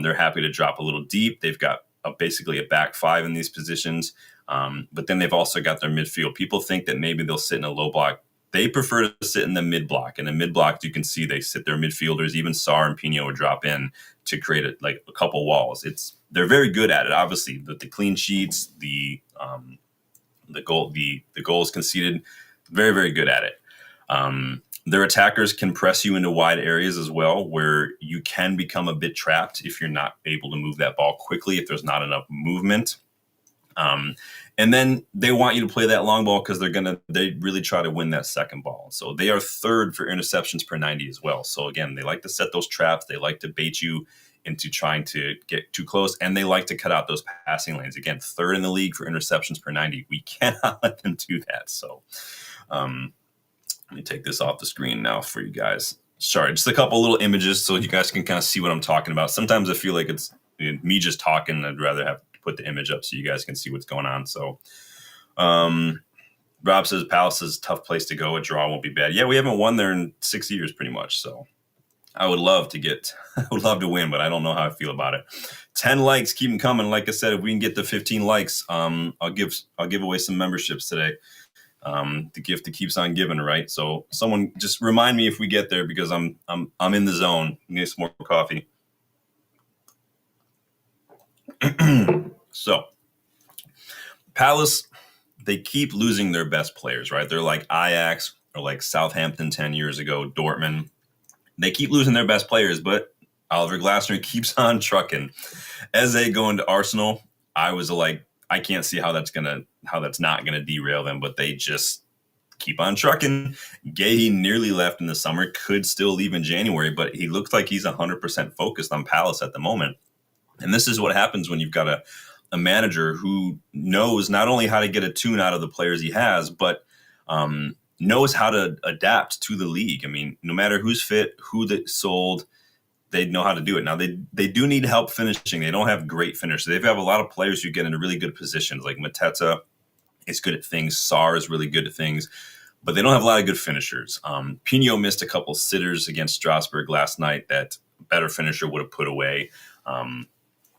they're happy to drop a little deep. They've got basically a back five in these positions. But then they've also got their midfield. People think that maybe they'll sit in a low block. They prefer to sit in the mid block. In the mid block, you can see they sit their midfielders. Even Sarr and Pino would drop in to create a couple walls. They're very good at it. Obviously, the clean sheets, the goals conceded, very, very good at it. Their attackers can press you into wide areas as well, where you can become a bit trapped if you're not able to move that ball quickly, if there's not enough movement. And then they want you to play that long ball because they really try to win that second ball. So they are third for interceptions per 90 as well. So again, they like to set those traps. They like to bait you into trying to get too close, and they like to cut out those passing lanes. Again, third in the league for interceptions per 90. We cannot let them do that. So let me take this off the screen now for you guys. Sorry, just a couple little images so you guys can kind of see what I'm talking about. Sometimes I feel like it's me just talking. I'd rather have put the image up so you guys can see what's going on. So Rob says Palace is a tough place to go. A draw won't be bad. Yeah, we haven't won there in 6 years pretty much. So I would love to win, but I don't know how I feel about it. 10 likes, keep them coming. Like I said, if we can get to 15 likes, I'll give away some memberships today. The gift that keeps on giving, right? So someone just remind me if we get there, because I'm in the zone. Need some more coffee. So Palace, they keep losing their best players, right? They're like Ajax or like Southampton 10 years ago, Dortmund. They keep losing their best players, but Oliver Glasner keeps on trucking. As they go into Arsenal, I was like, I can't see how that's not gonna derail them, but they just keep on trucking. Gay nearly left in the summer, could still leave in January, but he looks like he's 100% focused on Palace at the moment. And this is what happens when you've got a manager who knows not only how to get a tune out of the players he has, but knows how to adapt to the league. I mean, no matter who's fit, who that sold, they know how to do it. Now, they do need help finishing. They don't have great finishers. They have a lot of players who get into really good positions, like Mateta is good at things. Sarr is really good at things, but they don't have a lot of good finishers. Pino missed a couple sitters against Strasbourg last night that a better finisher would have put away.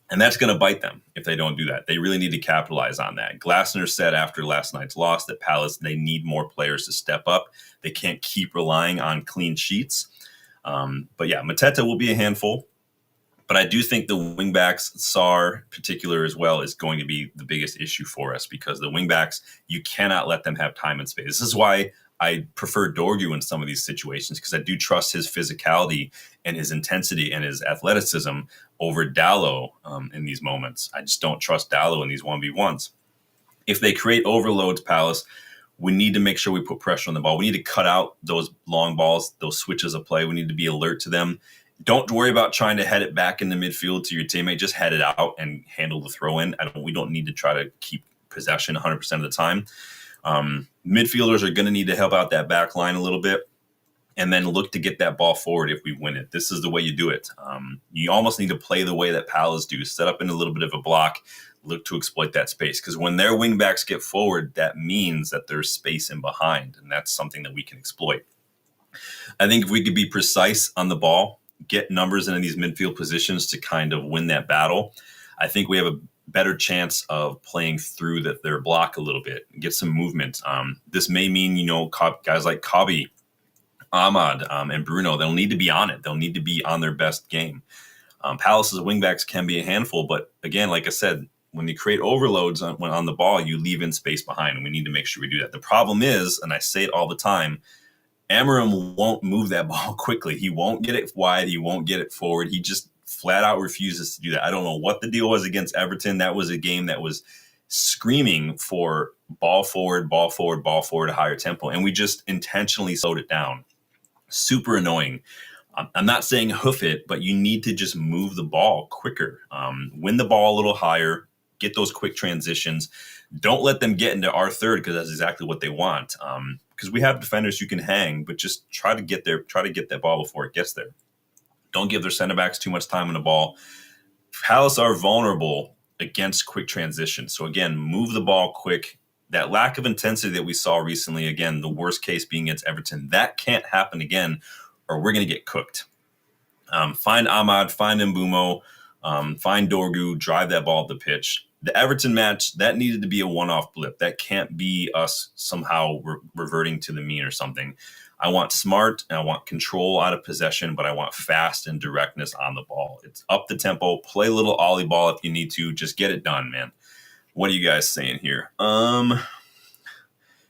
And that's going to bite them if they don't do that. They really need to capitalize on that. Glasner said after last night's loss that Palace, they need more players to step up. They can't keep relying on clean sheets. But yeah, Mateta will be a handful. But I do think the wingbacks, Sarr in particular as well, is going to be the biggest issue for us, because the wingbacks, you cannot let them have time and space. This is why I prefer Dorgu in some of these situations, because I do trust his physicality and his intensity and his athleticism over Dalot in these moments. I just don't trust Dalot in these 1v1s. If they create overloads, Palace, we need to make sure we put pressure on the ball. We need to cut out those long balls, those switches of play. We need to be alert to them. Don't worry about trying to head it back in the midfield to your teammate. Just head it out and handle the throw in. We don't need to try to keep possession 100% of the time. Midfielders are going to need to help out that back line a little bit, and then look to get that ball forward if we win it. This is the way you do it. You almost need to play the way that Palace do. Set up in a little bit of a block, look to exploit that space. Because when their wingbacks get forward, that means that there's space in behind, and that's something that we can exploit. I think if we could be precise on the ball, get numbers into these midfield positions to kind of win that battle, I think we have a better chance of playing through their block a little bit, get some movement. This may mean, guys like Kabi, Ahmad, and Bruno, they'll need to be on it. They'll need to be on their best game. Palace's wingbacks can be a handful, but again, like I said, when you create overloads on the ball, you leave in space behind, and we need to make sure we do that. The problem is, and I say it all the time, Amorim won't move that ball quickly. He won't get it wide. He won't get it forward. He just flat out refuses to do that. I don't know what the deal was against Everton. That was a game that was screaming for ball forward, ball forward, ball forward, a higher tempo. And we just intentionally slowed it down. Super annoying. I'm not saying hoof it, but you need to just move the ball quicker. Win the ball a little higher, get those quick transitions. Don't let them get into our third because that's exactly what they want. Because we have defenders who can hang, but just try to get that ball before it gets there. Don't give their center backs too much time on the ball. Palace are vulnerable against quick transitions. So again, move the ball quick. That lack of intensity that we saw recently, again, the worst case being against Everton, that can't happen again, or we're going to get cooked. Find Ahmad, find Mbumo, find Dorgu, drive that ball up the pitch. The Everton match, that needed to be a one-off blip. That can't be us somehow reverting to the mean or something. I want smart and I want control out of possession, but I want fast and directness on the ball. It's up the tempo. Play a little ollie ball if you need to. Just get it done, man. What are you guys saying here?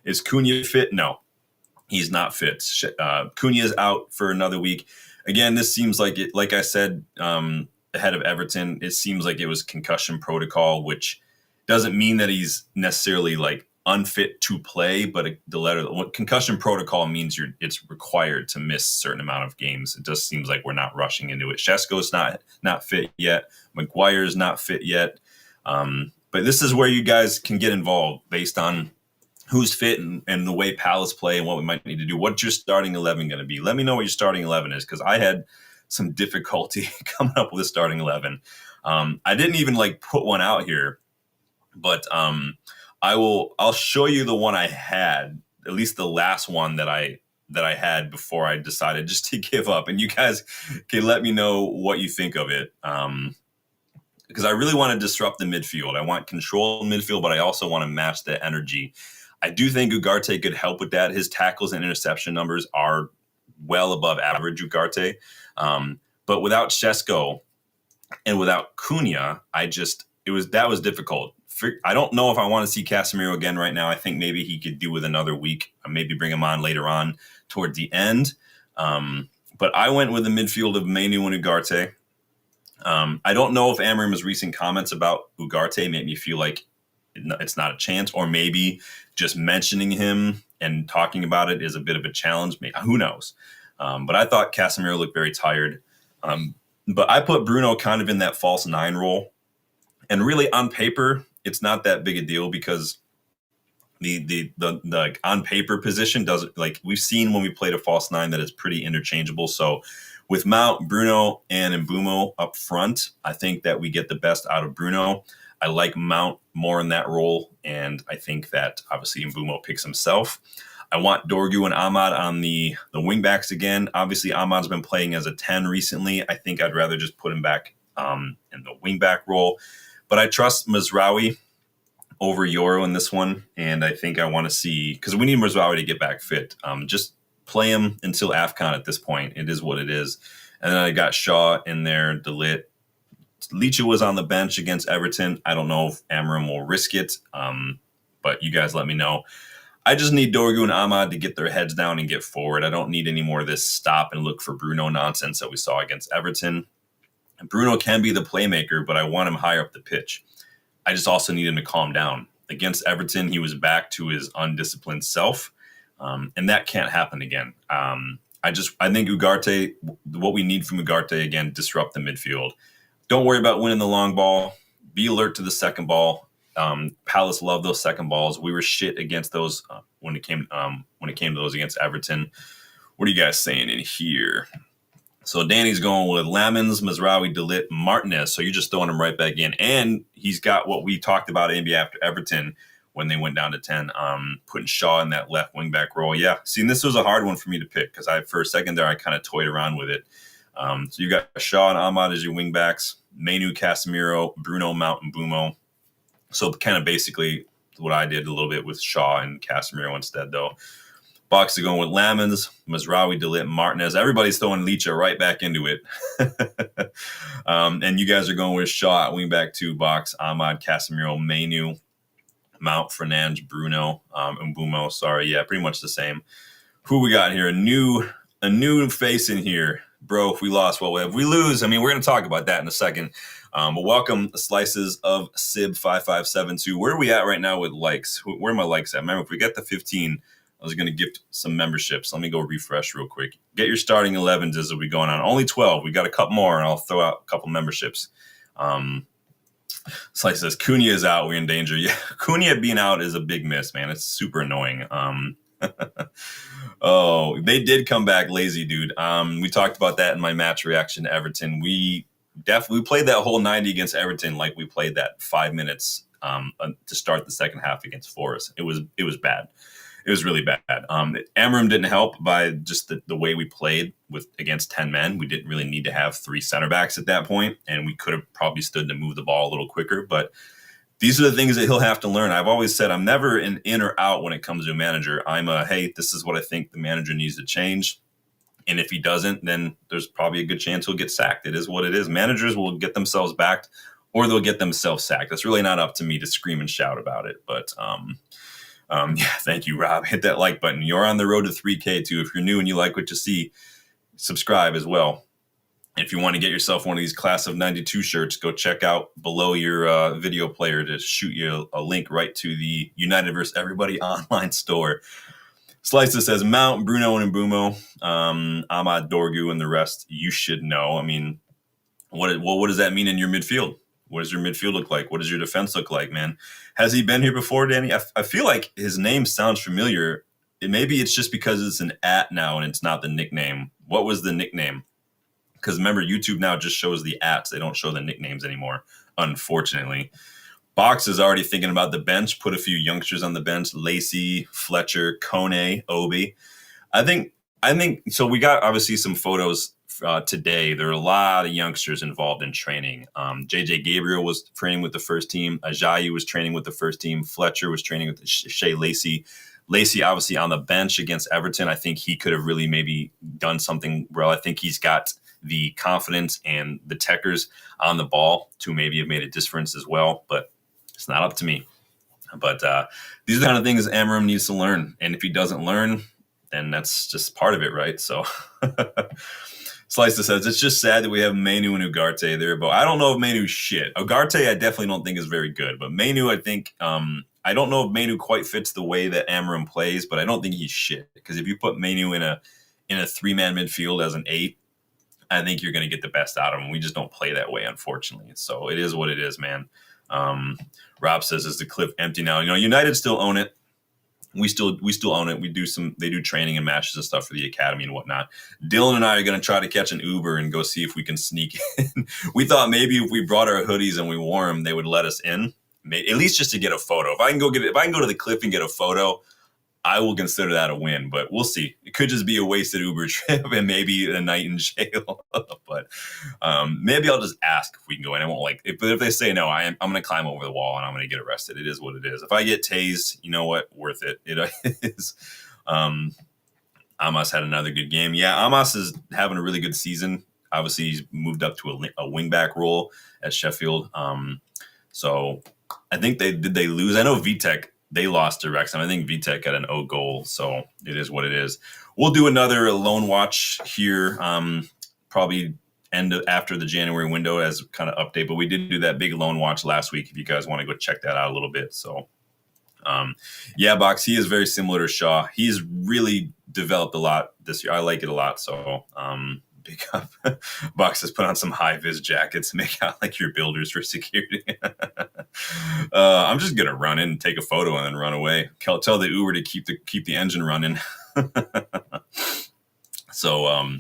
Is Cunha fit? No, he's not fit. Cunha is out for another week. Again, this seems like it. Like I said, ahead of Everton, it seems like it was concussion protocol, which doesn't mean that he's necessarily like unfit to play, but what concussion protocol means it's required to miss a certain amount of games. It just seems like we're not rushing into it. Šeško's not fit yet. Maguire's not fit yet. But this is where you guys can get involved based on who's fit and the way Palace play and what we might need to do. What's your starting 11 going to be? Let me know what your starting 11 is, because I had some difficulty coming up with a starting 11. I didn't even like put one out here, but I'll show you the one I had, at least the last one that I had before I decided just to give up. And you guys can let me know what you think of it. Because I really want to disrupt the midfield. I want control in midfield, but I also want to match the energy. I do think Ugarte could help with that. His tackles and interception numbers are well above average Ugarte. But without Šeško and without Cunha, that was difficult. I don't know if I want to see Casemiro again right now. I think maybe he could do with another week, maybe bring him on later on toward the end. But I went with the midfield of Mainoo and Ugarte. I don't know if Amorim's recent comments about Ugarte made me feel like it's not a chance, or maybe just mentioning him and talking about it is a bit of a challenge. Maybe, who knows? But I thought Casemiro looked very tired. But I put Bruno kind of in that false nine role. And really on paper, it's not that big a deal because the on paper position doesn't, like we've seen when we played a false nine that it's pretty interchangeable. So with Mount, Bruno, and Mbumo up front, I think that we get the best out of Bruno. I like Mount more in that role, and I think that obviously Mbumo picks himself. I want Dorgu and Ahmad on the wingbacks again. Obviously, Ahmad's been playing as a 10 recently. I think I'd rather just put him back in the wingback role. But I trust Mazraoui over Yoro in this one, and I think I want to see, because we need Mazraoui to get back fit. Just play him until AFCON at this point. It is what it is. And then I got Shaw in there, De Ligt. Licha was on the bench against Everton. I don't know if Amorim will risk it, but you guys let me know. I just need Dorgu and Ahmad to get their heads down and get forward. I don't need any more of this stop and look for Bruno nonsense that we saw against Everton. And Bruno can be the playmaker, but I want him higher up the pitch. I just also need him to calm down. Against Everton, he was back to his undisciplined self, and that can't happen again. I think Ugarte, what we need from Ugarte, again, disrupt the midfield. Don't worry about winning the long ball. Be alert to the second ball. Palace love those second balls. We were shit against those when it came to those against Everton. What are you guys saying in here? So Danny's going with Lamens, Mazraoui, De Ligt, Martinez. So you're just throwing him right back in, and he's got what we talked about maybe after Everton when they went down to 10, putting Shaw in that left wing back role. Yeah, see, this was a hard one for me to pick because for a second there I kind of toyed around with it. So you got Shaw and Ahmad as your wingbacks, Mainoo, Casemiro, Bruno, Mount, and Mbumo. So kind of basically what I did a little bit with Shaw and Casemiro instead, though. Box is going with Lamens, Mazraoui, De Ligt, Martinez. Everybody's throwing Licha right back into it. And you guys are going with Shaw at wingback 2, Box, Ahmad, Casemiro, Mainoo, Mount, Fernandes, Bruno, and Mbumo. Sorry, yeah, pretty much the same. Who we got here? A new face in here. Bro, if we lost, well, if we lose, I mean, we're going to talk about that in a second. But welcome, Slices of Sib5572. Where are we at right now with likes? Where are my likes at? Remember, if we get the 15, I was going to gift some memberships. Let me go refresh real quick. Get your starting 11s as we going on. Only 12. We got a couple more, and I'll throw out a couple memberships. Slice says, Cunha is out. We're in danger. Yeah, Cunha being out is a big miss, man. It's super annoying. Oh, they did come back lazy, dude. We talked about that in my match reaction to Everton. We played that whole 90 against Everton like we played that 5 minutes to start the second half against Forest. It was bad. It was really bad. Amorim didn't help by just the way we played against 10 men. We didn't really need to have 3 center backs at that point, and we could have probably stood to move the ball a little quicker. But these are the things that he'll have to learn. I've always said I'm never an in or out when it comes to a manager. I'm hey, this is what I think the manager needs to change. And if he doesn't, then there's probably a good chance he'll get sacked. It is what it is. Managers will get themselves backed or they'll get themselves sacked. That's really not up to me to scream and shout about it. But yeah, thank you, Rob. Hit that like button. You're on the road to 3K too. If you're new and you like what you see, subscribe as well. If you want to get yourself one of these class of 92 shirts, go check out below your video player to shoot you a link right to the United vs. Everybody online store. Slicer says, Mount, Bruno, and Mbumo, Ahmad, Dorgu, and the rest, you should know. I mean, what does that mean in your midfield? What does your midfield look like? What does your defense look like, man? Has he been here before, Danny? I feel like his name sounds familiar. Maybe it's just because it's an @ now and it's not the nickname. What was the nickname? Because remember, YouTube now just shows the @. They don't show the nicknames anymore, unfortunately. Box is already thinking about the bench, put a few youngsters on the bench, Lacey, Fletcher, Kone, Obi. I think so. We got obviously some photos today. There are a lot of youngsters involved in training. JJ Gabriel was training with the first team. Ajayi was training with the first team. Fletcher was training with Shea Lacey. Lacey obviously on the bench against Everton. I think he could have really maybe done something well. I think he's got the confidence and the techers on the ball to maybe have made a difference as well, but it's not up to me. But these are the kind of things Amorim needs to learn. And if he doesn't learn, then that's just part of it, right? So Slicer says, it's just sad that we have Mainu and Ugarte there, but I don't know if Mainu's shit. Ugarte, I definitely don't think is very good, but Mainu, I think, I don't know if Mainu quite fits the way that Amorim plays, but I don't think he's shit. Because if you put Mainu in a 3-man midfield as an 8, I think you're going to get the best out of him. We just don't play that way, unfortunately. So it is what it is, man. Rob says, is the clip empty now? You know, United still own it. We still own it. They do training and matches and stuff for the academy and whatnot. Dylan and I are going to try to catch an Uber and go see if we can sneak in. We thought maybe if we brought our hoodies and we wore them, they would let us in, at least just to get a photo. If I can go to the cliff and get a photo, I will consider that a win, but we'll see. It could just be a wasted Uber trip and maybe a night in jail. But maybe I'll just ask if we can go in. I won't but if they say no, I'm going to climb over the wall and I'm going to get arrested. It is what it is. If I get tased, you know what? Worth it. It is. Amos had another good game. Yeah, Amos is having a really good season. Obviously, he's moved up to a wingback role at Sheffield. So I think they lose. I know VTech. They lost to Wrexham. I think VTech got an 0 goal, so it is what it is. We'll do another loan watch here, probably after the January window as kind of update. But we did do that big loan watch last week. If you guys want to go check that out a little bit, so yeah, Box. He is very similar to Shaw. He's really developed a lot this year. I like it a lot. So big up. Box has put on some high vis jackets to make out like you're builders for security. I'm just gonna run in and take a photo and then run away. Tell the Uber to keep the engine running. So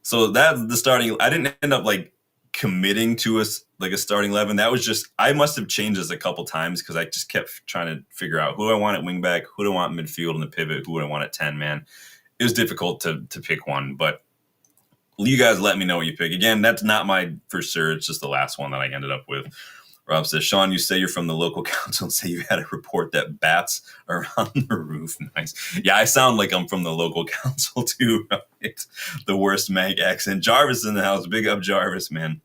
that's the starting. I didn't end up committing to a starting 11. That was just, I must have changed this a couple times because I just kept trying to figure out who I want at wingback, who do I want midfield in the pivot, who do I want at 10 man. It was difficult to pick one, but you guys let me know what you pick. Again, that's not my for sure. It's just the last one that I ended up with. Rob says, Sean, you say you're from the local council and say you had a report that bats are on the roof. Nice. Yeah, I sound like I'm from the local council too. Right? The worst Mag accent. Jarvis in the house. Big up, Jarvis, man.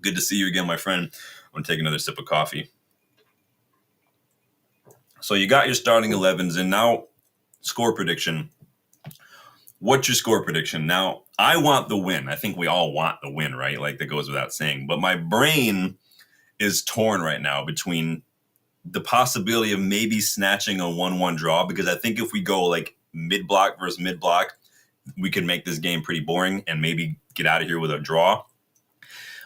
Good to see you again, my friend. I'm going to take another sip of coffee. So you got your starting 11s, and now score prediction. What's your score prediction? Now, I want the win. I think we all want the win, right? That goes without saying. But my brain is torn right now between the possibility of maybe snatching a 1-1 draw, because I think if we go like mid-block versus mid-block, we could make this game pretty boring and maybe get out of here with a draw.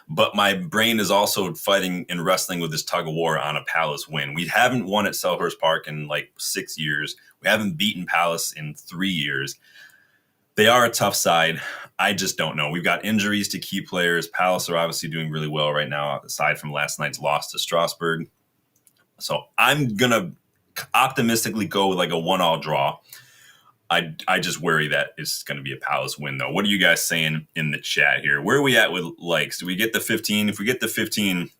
But my brain is also fighting and wrestling with this tug of war on a Palace win. We haven't won at Selhurst Park in like 6 years. We haven't beaten Palace in 3 years. They are a tough side. I just don't know. We've got injuries to key players. Palace are obviously doing really well right now, aside from last night's loss to Strasbourg. So I'm going to optimistically go with like a 1-1 draw. I just worry that it's going to be a Palace win, though. What are you guys saying in the chat here? Where are we at with likes? Do we get the 15? If we get the 15,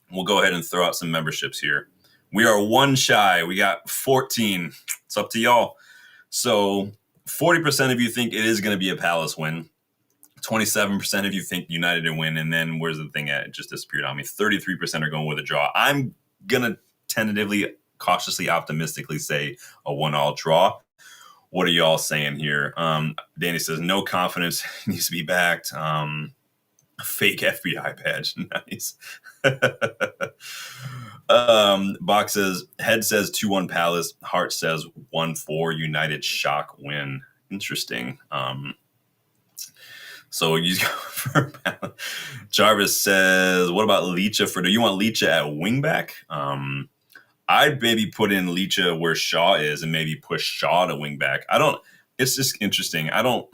we'll go ahead and throw out some memberships here. We are one shy. We got 14. It's up to y'all. So 40% of you think it is going to be a Palace win. 27% of you think United will win. And then where's the thing at? It just disappeared on me. 33% are going with a draw. I'm going to tentatively, cautiously, optimistically say a 1-1 draw. What are y'all saying here? Danny says, no confidence, needs to be backed. Fake FBI badge. Nice. Box says, head says 2-1 Palace. Heart says 1-4 United shock win. Interesting. So you go for Jarvis says, what about Licha do you want Licha at wingback? I'd maybe put in Licha where Shaw is and maybe push Shaw to wing back. It's just interesting. I know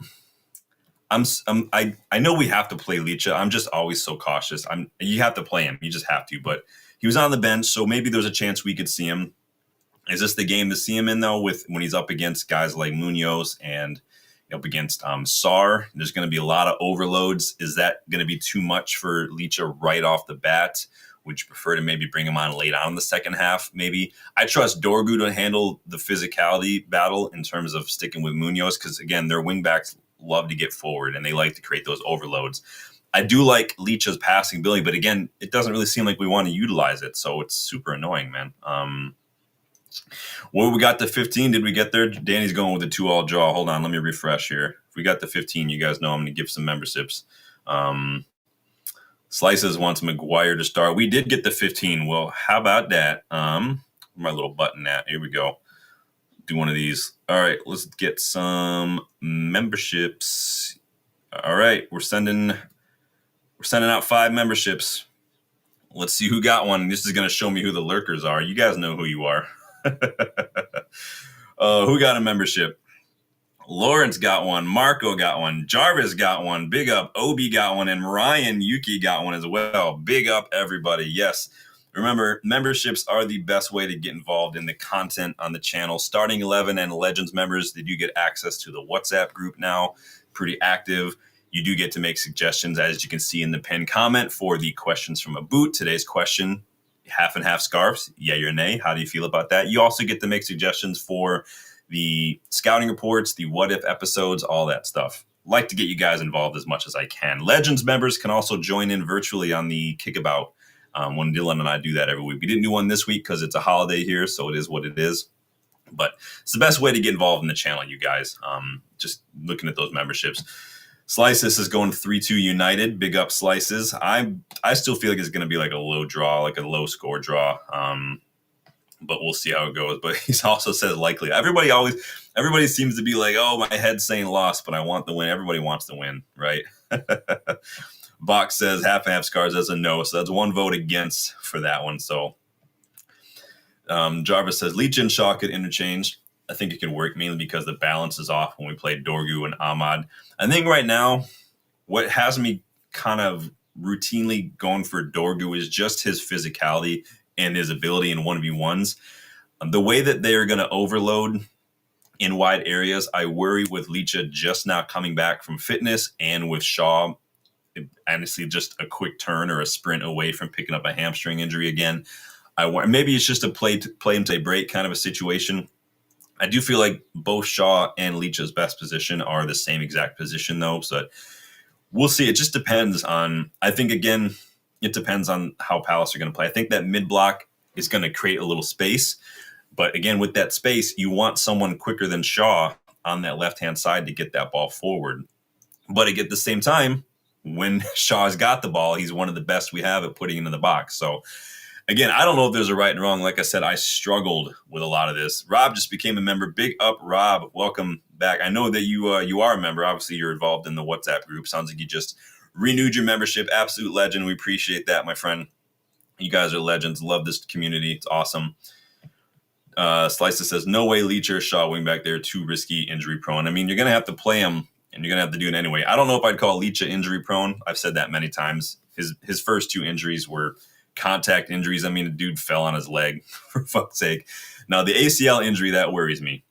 we have to play Licha. I'm just always so cautious. You have to play him. You just have to, but he was on the bench. So maybe there's a chance we could see him. Is this the game to see him in though, when he's up against guys like Munoz and up against Sarr? There's going to be a lot of overloads. Is that going to be too much for Licha right off the bat? Would you prefer to maybe bring him on late on in the second half? Maybe. I trust Dorgu to handle the physicality battle in terms of sticking with Munoz because, again, their wingbacks love to get forward and they like to create those overloads. I do like Licha's passing ability, but, again, it doesn't really seem like we want to utilize it, so it's super annoying, man. Well, we got the 15. Did we get there? Danny's going with the 2-2 draw. Hold on. Let me refresh here. If we got the 15, you guys know I'm going to give some memberships. Slices wants Maguire to start. We did get the 15. Well, how about that? My little button at. Here we go. Do one of these. All right, let's get some memberships. All right, we're sending out 5 memberships. Let's see who got one. This is going to show me who the lurkers are. You guys know who you are. Who got a membership? Lawrence got one. Marco got one. Jarvis got one. Big up. Obi got one. And Ryan Yuki got one as well. Big up, everybody. Yes. Remember, memberships are the best way to get involved in the content on the channel. Starting 11 and Legends members, they do get access to the WhatsApp group now. Pretty active. You do get to make suggestions, as you can see in the pinned comment, for the questions from a boot. Today's question, half and half scarves, yay or nay? How do you feel about that? You also get to make suggestions for the scouting reports, the what if episodes, all that stuff. Like to get you guys involved as much as I can. Legends members can also join in virtually on the Kickabout when Dylan and I do that every week. We didn't do one this week because it's a holiday here, so it is what it is. But it's the best way to get involved in the channel, you guys. Just looking at those memberships. Slices is going 3-2 United. Big up Slices. I still feel like it's going to be like a low draw, like a low score draw. But we'll see how it goes. But he also says likely. Everybody seems to be like, oh, my head's saying lost, but I want the win. Everybody wants to win, right? Box says half and half scars as a no. So that's one vote against for that one. So Jarvis says Leach and Shaw could interchange. I think it could work mainly because the balance is off when we play Dorgu and Ahmad. I think right now what has me kind of routinely going for Dorgu is just his physicality and his ability in 1v1s. The way that they are going to overload in wide areas, I worry with Licha just now coming back from fitness and with Shaw, honestly, just a quick turn or a sprint away from picking up a hamstring injury again. Maybe it's just a play him to break kind of a situation. I do feel like both Shaw and Licha's best position are the same exact position, though. So we'll see. It just depends on, I think, again, it depends on how Palace are going to play. I think that mid-block is going to create a little space. But again, with that space, you want someone quicker than Shaw on that left-hand side to get that ball forward. But at the same time, when Shaw's got the ball, he's one of the best we have at putting it in the box. So Again, I don't know if there's a right and wrong. Like I said, I struggled with a lot of this. Rob just became a member. Big up, Rob. Welcome back. I know that you are a member. Obviously, you're involved in the WhatsApp group. Sounds like you just renewed your membership. Absolute legend. We appreciate that, my friend. You guys are legends. Love this community. It's awesome. Slicer says, no way Leach or Shaw wingback. They're too risky, injury prone. I mean, you're going to have to play them, and you're going to have to do it anyway. I don't know if I'd call Leach injury prone. I've said that many times. His first two injuries were contact injuries. I mean, the dude fell on his leg, for fuck's sake. Now, the ACL injury, that worries me,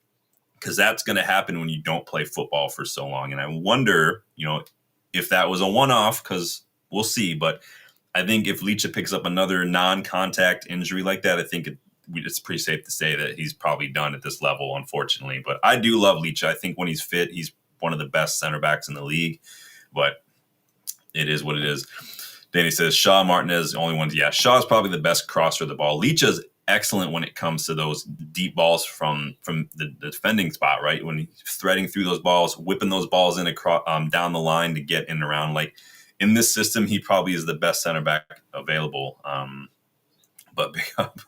because that's going to happen when you don't play football for so long. And I wonder, if that was a one-off, because we'll see. But I think if Leach picks up another non-contact injury like that, I think it's pretty safe to say that he's probably done at this level, unfortunately. But I do love Leach. I think when he's fit, he's one of the best center backs in the league. But it is what it is. Danny says, Shaw, Martinez, the only ones. Yeah, Shaw's probably the best crosser of the ball. Leach is excellent when it comes to those deep balls from the defending spot, right? When he's threading through those balls, whipping those balls in across, down the line to get in and around. Like, in this system, he probably is the best center back available. But big up.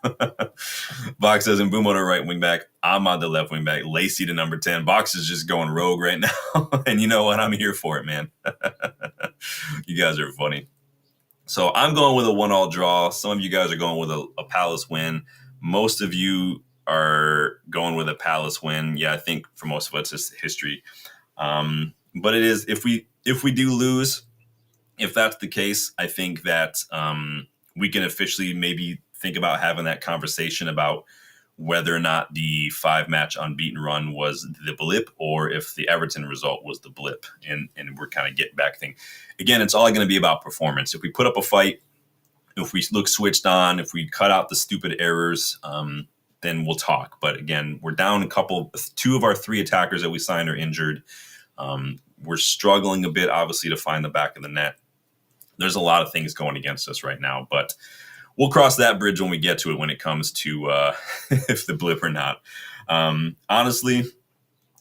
Box says, Mbumo to right wing back, Ahmad the left wing back, Lacey to number 10. Box is just going rogue right now. And you know what? I'm here for it, man. You guys are funny. So I'm going with a 1-1 draw. Some of you guys are going with a Palace win. Most of you are going with a Palace win. Yeah, I think for most of us, it's history. But it is, if we do lose, if that's the case, I think that we can officially maybe think about having that conversation about whether or not the 5-match unbeaten run was the blip, or if the Everton result was the blip, and we're kind of getting back thing. Again, it's all going to be about performance. If we put up a fight, if we look switched on, if we cut out the stupid errors, then we'll talk. But again, we're down two of our 3 attackers that we signed are injured. We're struggling a bit, obviously, to find the back of the net. There's a lot of things going against us right now, but we'll cross that bridge when we get to it, when it comes to if the blip or not. Honestly,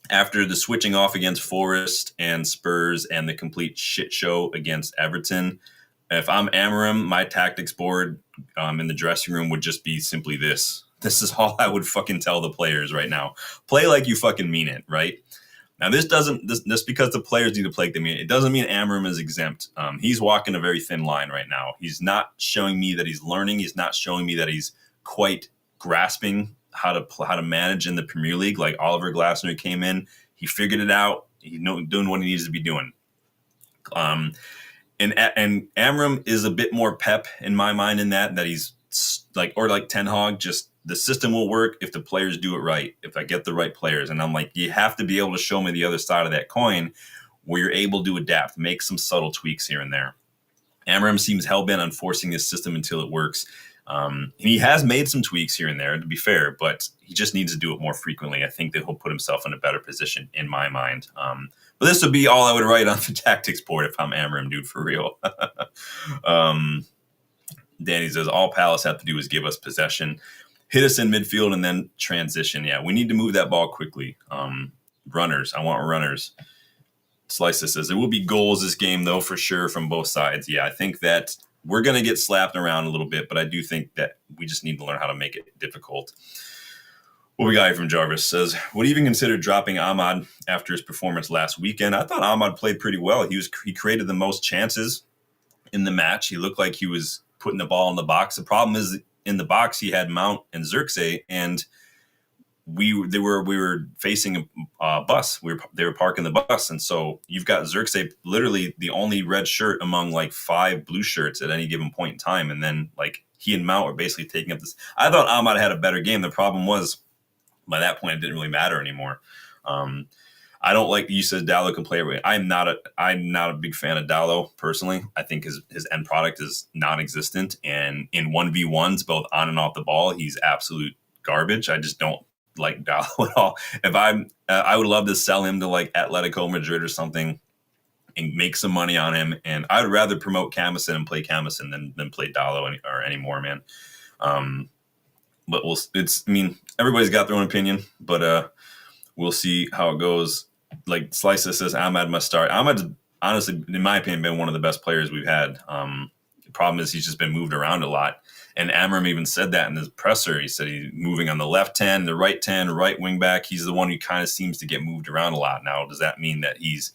after the switching off against Forest and Spurs and the complete shit show against Everton, if I'm Amorim, my tactics board in the dressing room would just be simply this. This is all I would fucking tell the players right now. Play like you fucking mean it, right? Now, this because the players need to play like they mean it doesn't mean Amorim is exempt. He's walking a very thin line right now. He's not showing me that he's learning. He's not showing me that he's quite grasping how to manage in the Premier League. Like Oliver Glasner came in, he figured it out. He's doing what he needs to be doing. And Amorim is a bit more pep in my mind in that he's like Ten Hag, just the system will work if the players do it right, if I get the right players. And I'm like, you have to be able to show me the other side of that coin where you're able to adapt, make some subtle tweaks here and there. Amorim seems hell-bent on forcing his system until it works. And he has made some tweaks here and there, to be fair, but he just needs to do it more frequently. I think that he'll put himself in a better position, in my mind. But this would be all I would write on the tactics board if I'm Amorim, dude, for real. Danny says, all Palace have to do is give us possession, hit us in midfield, and then transition. Yeah, we need to move that ball quickly. Runners. I want runners. Slicer says, there will be goals this game, though, for sure, from both sides. Yeah, I think that we're going to get slapped around a little bit, but I do think that we just need to learn how to make it difficult. What we got here from Jarvis says, would even consider dropping Ahmad after his performance last weekend? I thought Ahmad played pretty well. He created the most chances in the match. He looked like he was putting the ball in the box. The problem is, in the box, he had Mount and Xerxes, and we were facing a bus. They were parking the bus, and so you've got Xerxes, literally the only red shirt among like 5 blue shirts at any given point in time, and then like he and Mount were basically taking up this. I thought Ahmad had a better game. The problem was, by that point, it didn't really matter anymore. I don't like, you said Dallo can play every way. I'm not a big fan of Dallo personally. I think his end product is non-existent, and in 1v1s, both on and off the ball, he's absolute garbage. I just don't like Dallo at all. If I would love to sell him to like Atletico Madrid or something and make some money on him. And I would rather promote Camison and play Camison than play Dallo anymore, man. But everybody's got their own opinion, but we'll see how it goes. Like Slicer says, Ahmad must start. Ahmad's honestly, in my opinion, been one of the best players we've had The problem is he's just been moved around a lot. And Amorim even said that in his presser. He said he's moving on the left 10, the right 10, right wing back. He's the one who kind of seems to get moved around a lot. Now, does that mean that he's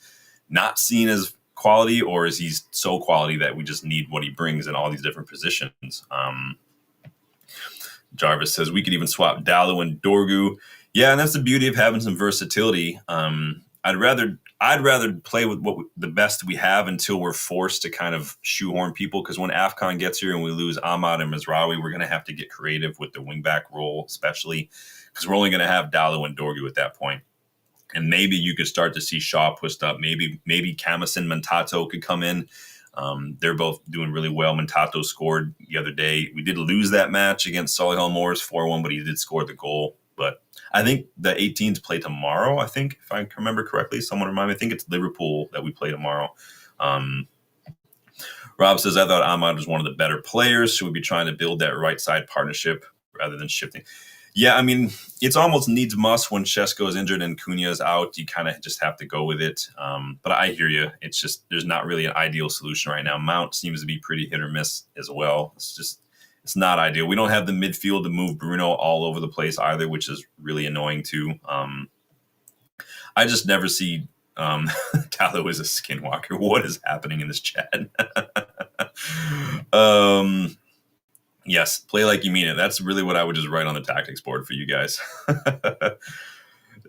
not seen as quality, or is he so quality that we just need what he brings in all these different positions? Jarvis says we could even swap Dalot and Dorgu. Yeah, and that's the beauty of having some versatility. I'd rather play with the best we have until we're forced to kind of shoehorn people, because when AFCON gets here and we lose Ahmad and Mazraoui, we're going to have to get creative with the wingback role, especially because we're only going to have Dalot and Dorgu at that point. And maybe you could start to see Shaw pushed up. Maybe Camus and Montato could come in. They're both doing really well. Montato scored the other day. We did lose that match against Solihull Moors 4-1, but he did score the goal. But I think the 18s play tomorrow, I think, if I remember correctly. Someone remind me. I think it's Liverpool that we play tomorrow. Rob says, I thought Ahmad was one of the better players. Should we be trying to build that right side partnership rather than shifting? Yeah, I mean, it's almost needs must when Šeško is injured and Cunha is out. You kind of just have to go with it. But I hear you. It's just there's not really an ideal solution right now. Mount seems to be pretty hit or miss as well. It's not ideal. We don't have the midfield to move Bruno all over the place either, which is really annoying too. I just never see Dalot as a skinwalker. What is happening in this chat? Yes, play like you mean it. That's really what I would just write on the tactics board for you guys.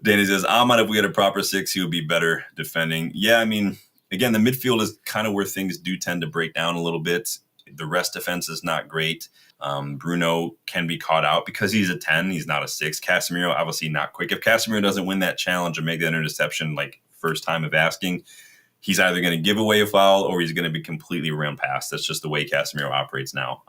Danny says, Ahmad, if we had a proper six, he would be better defending. Yeah, I mean, again, the midfield is kind of where things do tend to break down a little bit. The rest defense is not great. Bruno can be caught out because he's a 10. He's not a 6. Casemiro, obviously not quick. If Casemiro doesn't win that challenge or make that interception, like first time of asking, he's either going to give away a foul or he's going to be completely ran past. That's just the way Casemiro operates now.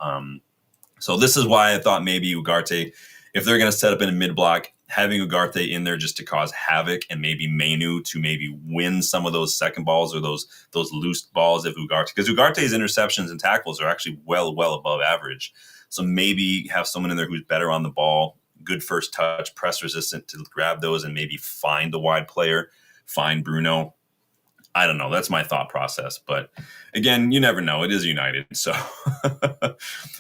So this is why I thought maybe Ugarte, if they're going to set up in a mid-block, having Ugarte in there just to cause havoc, and maybe Mainu to maybe win some of those second balls or those loose balls of Ugarte. Because Ugarte's interceptions and tackles are actually well above average. So maybe have someone in there who's better on the ball, good first touch, press resistant to grab those and maybe find the wide player, find Bruno. I don't know. That's my thought process. But again, you never know. It is United. So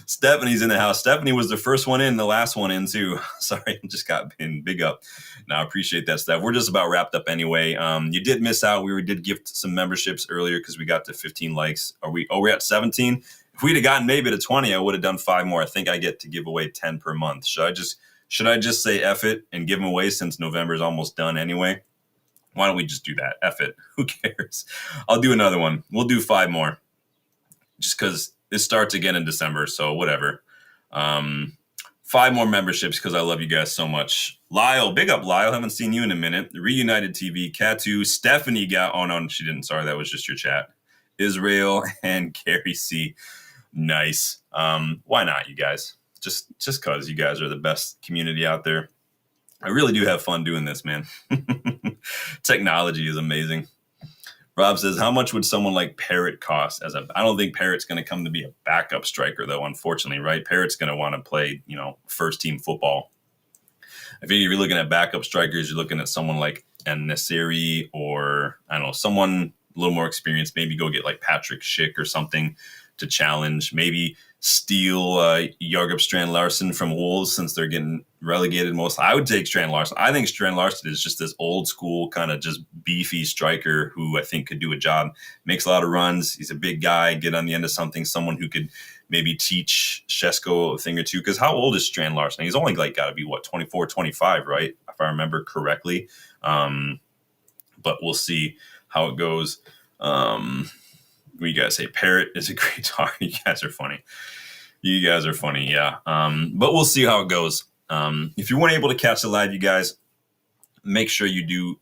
Stephanie's in the house. Stephanie was the first one in, the last one in too. Sorry, just got pinned. Big up. No, I appreciate that, Steph. We're just about wrapped up anyway. You did miss out. We did gift some memberships earlier because we got to 15 likes. We're at 17. If we'd have gotten maybe to 20, I would have done 5 more. I think I get to give away 10 per month. Should I just say F it and give them away since November is almost done anyway? Why don't we just do that? F it. Who cares? I'll do another one. We'll do 5 more. Just because it starts again in December, so whatever. 5 more memberships because I love you guys so much. Lyle, big up Lyle. Haven't seen you in a minute. Reunited TV, Katu, Stephanie got. Oh no, she didn't. Sorry, that was just your chat. Israel and Carrie C. Nice. Why not, you guys? Just because you guys are the best community out there. I really do have fun doing this, man. Technology is amazing. Rob says, how much would someone like Parrott cost? I don't think Parrott's going to come to be a backup striker, though, unfortunately, right? Parrott's going to want to play, first team football. I think if you're looking at backup strikers, you're looking at someone like En-Nesyri or, I don't know, someone a little more experienced. Maybe go get like Patrick Schick or something to challenge. Maybe steal Jakob Strand-Larsen from Wolves since they're getting relegated most. I would take Strand-Larsen. I think Strand-Larsen is just this old school kind of just beefy striker who I think could do a job. Makes a lot of runs. He's a big guy, get on the end of something, someone who could maybe teach Šeško a thing or two. Because how old is Strand-Larsen? He's only got to be, 24, 25, right? If I remember correctly. But we'll see how it goes. What you guys say? Parrott is a great talker. You guys are funny. Yeah. But we'll see how it goes. If you weren't able to catch the live, you guys, make sure you do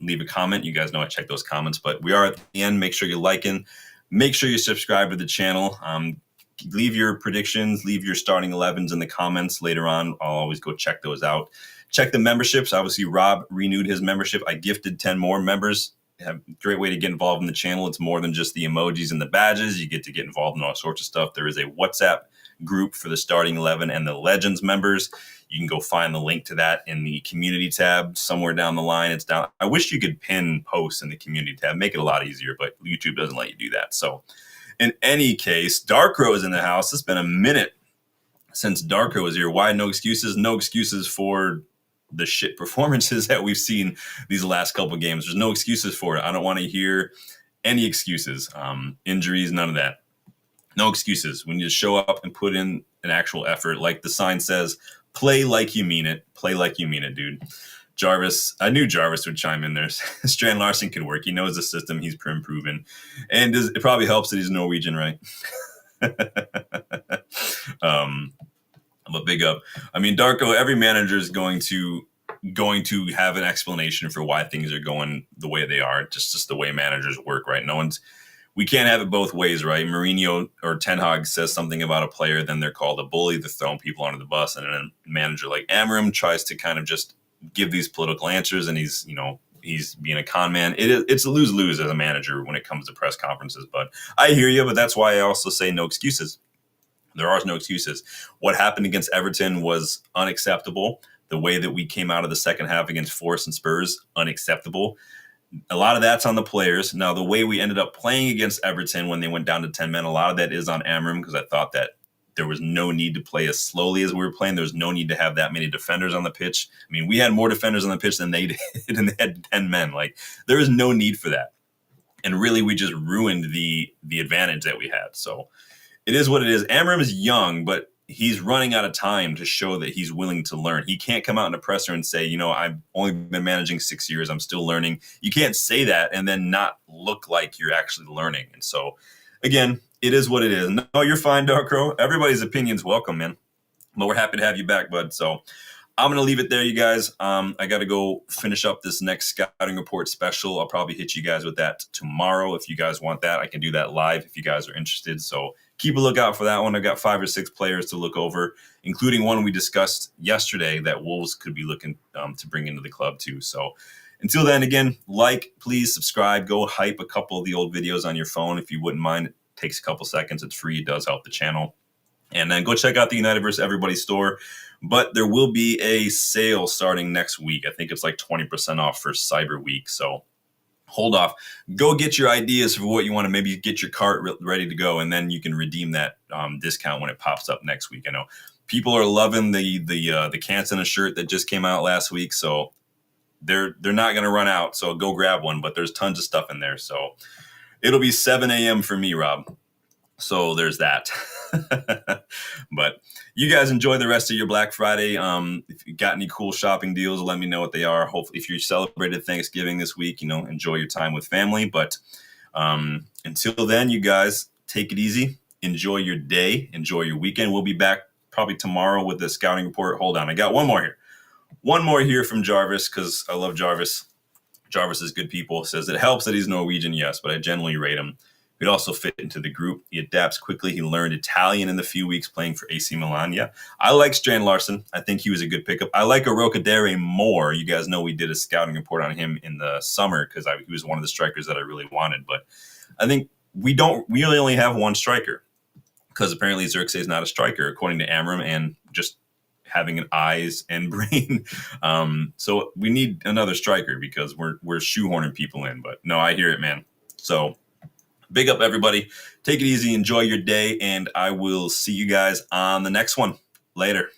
leave a comment. You guys know I check those comments, but we are at the end. Make sure you're liking. Make sure you subscribe to the channel. Leave your predictions. Leave your starting 11s in the comments later on. I'll always go check those out. Check the memberships. Obviously, Rob renewed his membership. I gifted 10 more members. Have a great way to get involved in the channel. It's more than just the emojis and the badges. You get to get involved in all sorts of stuff. There is a WhatsApp group for the starting 11 and the Legends members. You can go find the link to that in the community tab somewhere down the line. It's down. I wish you could pin posts in the community tab, make it a lot easier, but YouTube doesn't let you do that. So In any case, Darkrow is in the house. It's been a minute since Darkrow was here. Why no excuses? No excuses for the shit performances that we've seen these last couple of games. There's no excuses for it. I don't want to hear any excuses. Injuries, none of that. No excuses. We need to show up and put in an actual effort. Like the sign says, play like you mean it. Play like you mean it, dude. Jarvis, I knew Jarvis would chime in there. Strand Larson can work. He knows the system. He's proven. And it probably helps that he's Norwegian, right? But big up. I mean, Darko, every manager is going to have an explanation for why things are going the way they are. Just the way managers work, right? We can't have it both ways, right? Mourinho or Ten Hag says something about a player, then they're called a bully. They're throwing people under the bus. And then a manager like Amorim tries to kind of just give these political answers, and he's being a con man. It's a lose-lose as a manager when it comes to press conferences. But I hear you, but that's why I also say no excuses. There are no excuses. What happened against Everton was unacceptable. The way that we came out of the second half against Forest and Spurs, unacceptable. A lot of that's on the players. Now, the way we ended up playing against Everton when they went down to 10 men, a lot of that is on Amorim, because I thought that there was no need to play as slowly as we were playing. There was no need to have that many defenders on the pitch. I mean, we had more defenders on the pitch than they did, and they had 10 men. Like, there is no need for that. And really, we just ruined the advantage that we had. So it is what it is. Amorim is young, but he's running out of time to show that he's willing to learn. He can't come out in a presser and say, I've only been managing 6 years. I'm still learning. You can't say that and then not look like you're actually learning. And so, again, it is what it is. No, you're fine, Darkrow. Everybody's opinion's welcome, man. But we're happy to have you back, bud. So I'm going to leave it there, you guys. I got to go finish up this next scouting report special. I'll probably hit you guys with that tomorrow. If you guys want that, I can do that live if you guys are interested. So keep a lookout for that one. I've got 5 or 6 players to look over, including one we discussed yesterday that Wolves could be looking to bring into the club too. So until then, again, please subscribe. Go hype a couple of the old videos on your phone if you wouldn't mind. It takes a couple seconds. It's free. It does help the channel. And then go check out the United vs. Everybody store. But there will be a sale starting next week. I think it's like 20% off for Cyber Week. So hold off. Go get your ideas for what you want to maybe get your cart ready to go, and then you can redeem that discount when it pops up next week. I know people are loving the Cantona shirt that just came out last week, so they're not going to run out. So go grab one. But there's tons of stuff in there. So it'll be 7 a.m. for me, Rob. So there's that. But you guys enjoy the rest of your Black Friday. If you got any cool shopping deals, let me know what they are. Hopefully, if you celebrated Thanksgiving this week, enjoy your time with family. But until then, you guys take it easy. Enjoy your day. Enjoy your weekend. We'll be back probably tomorrow with the scouting report. Hold on. I got one more here. One more here from Jarvis, because I love Jarvis. Jarvis is good people. Says it helps that he's Norwegian, yes, but I generally rate him. He'd also fit into the group. He adapts quickly. He learned Italian in the few weeks playing for AC Milan. Yeah, I like Strand Larson. I think he was a good pickup. I like Arocadere more. You guys know we did a scouting report on him in the summer because he was one of the strikers that I really wanted. But I think we really only have one striker, because apparently Xerxes is not a striker, according to Amorim, and just having an eyes and brain. So we need another striker because we're shoehorning people in. But no, I hear it, man. So big up, everybody. Take it easy. Enjoy your day. And I will see you guys on the next one. Later.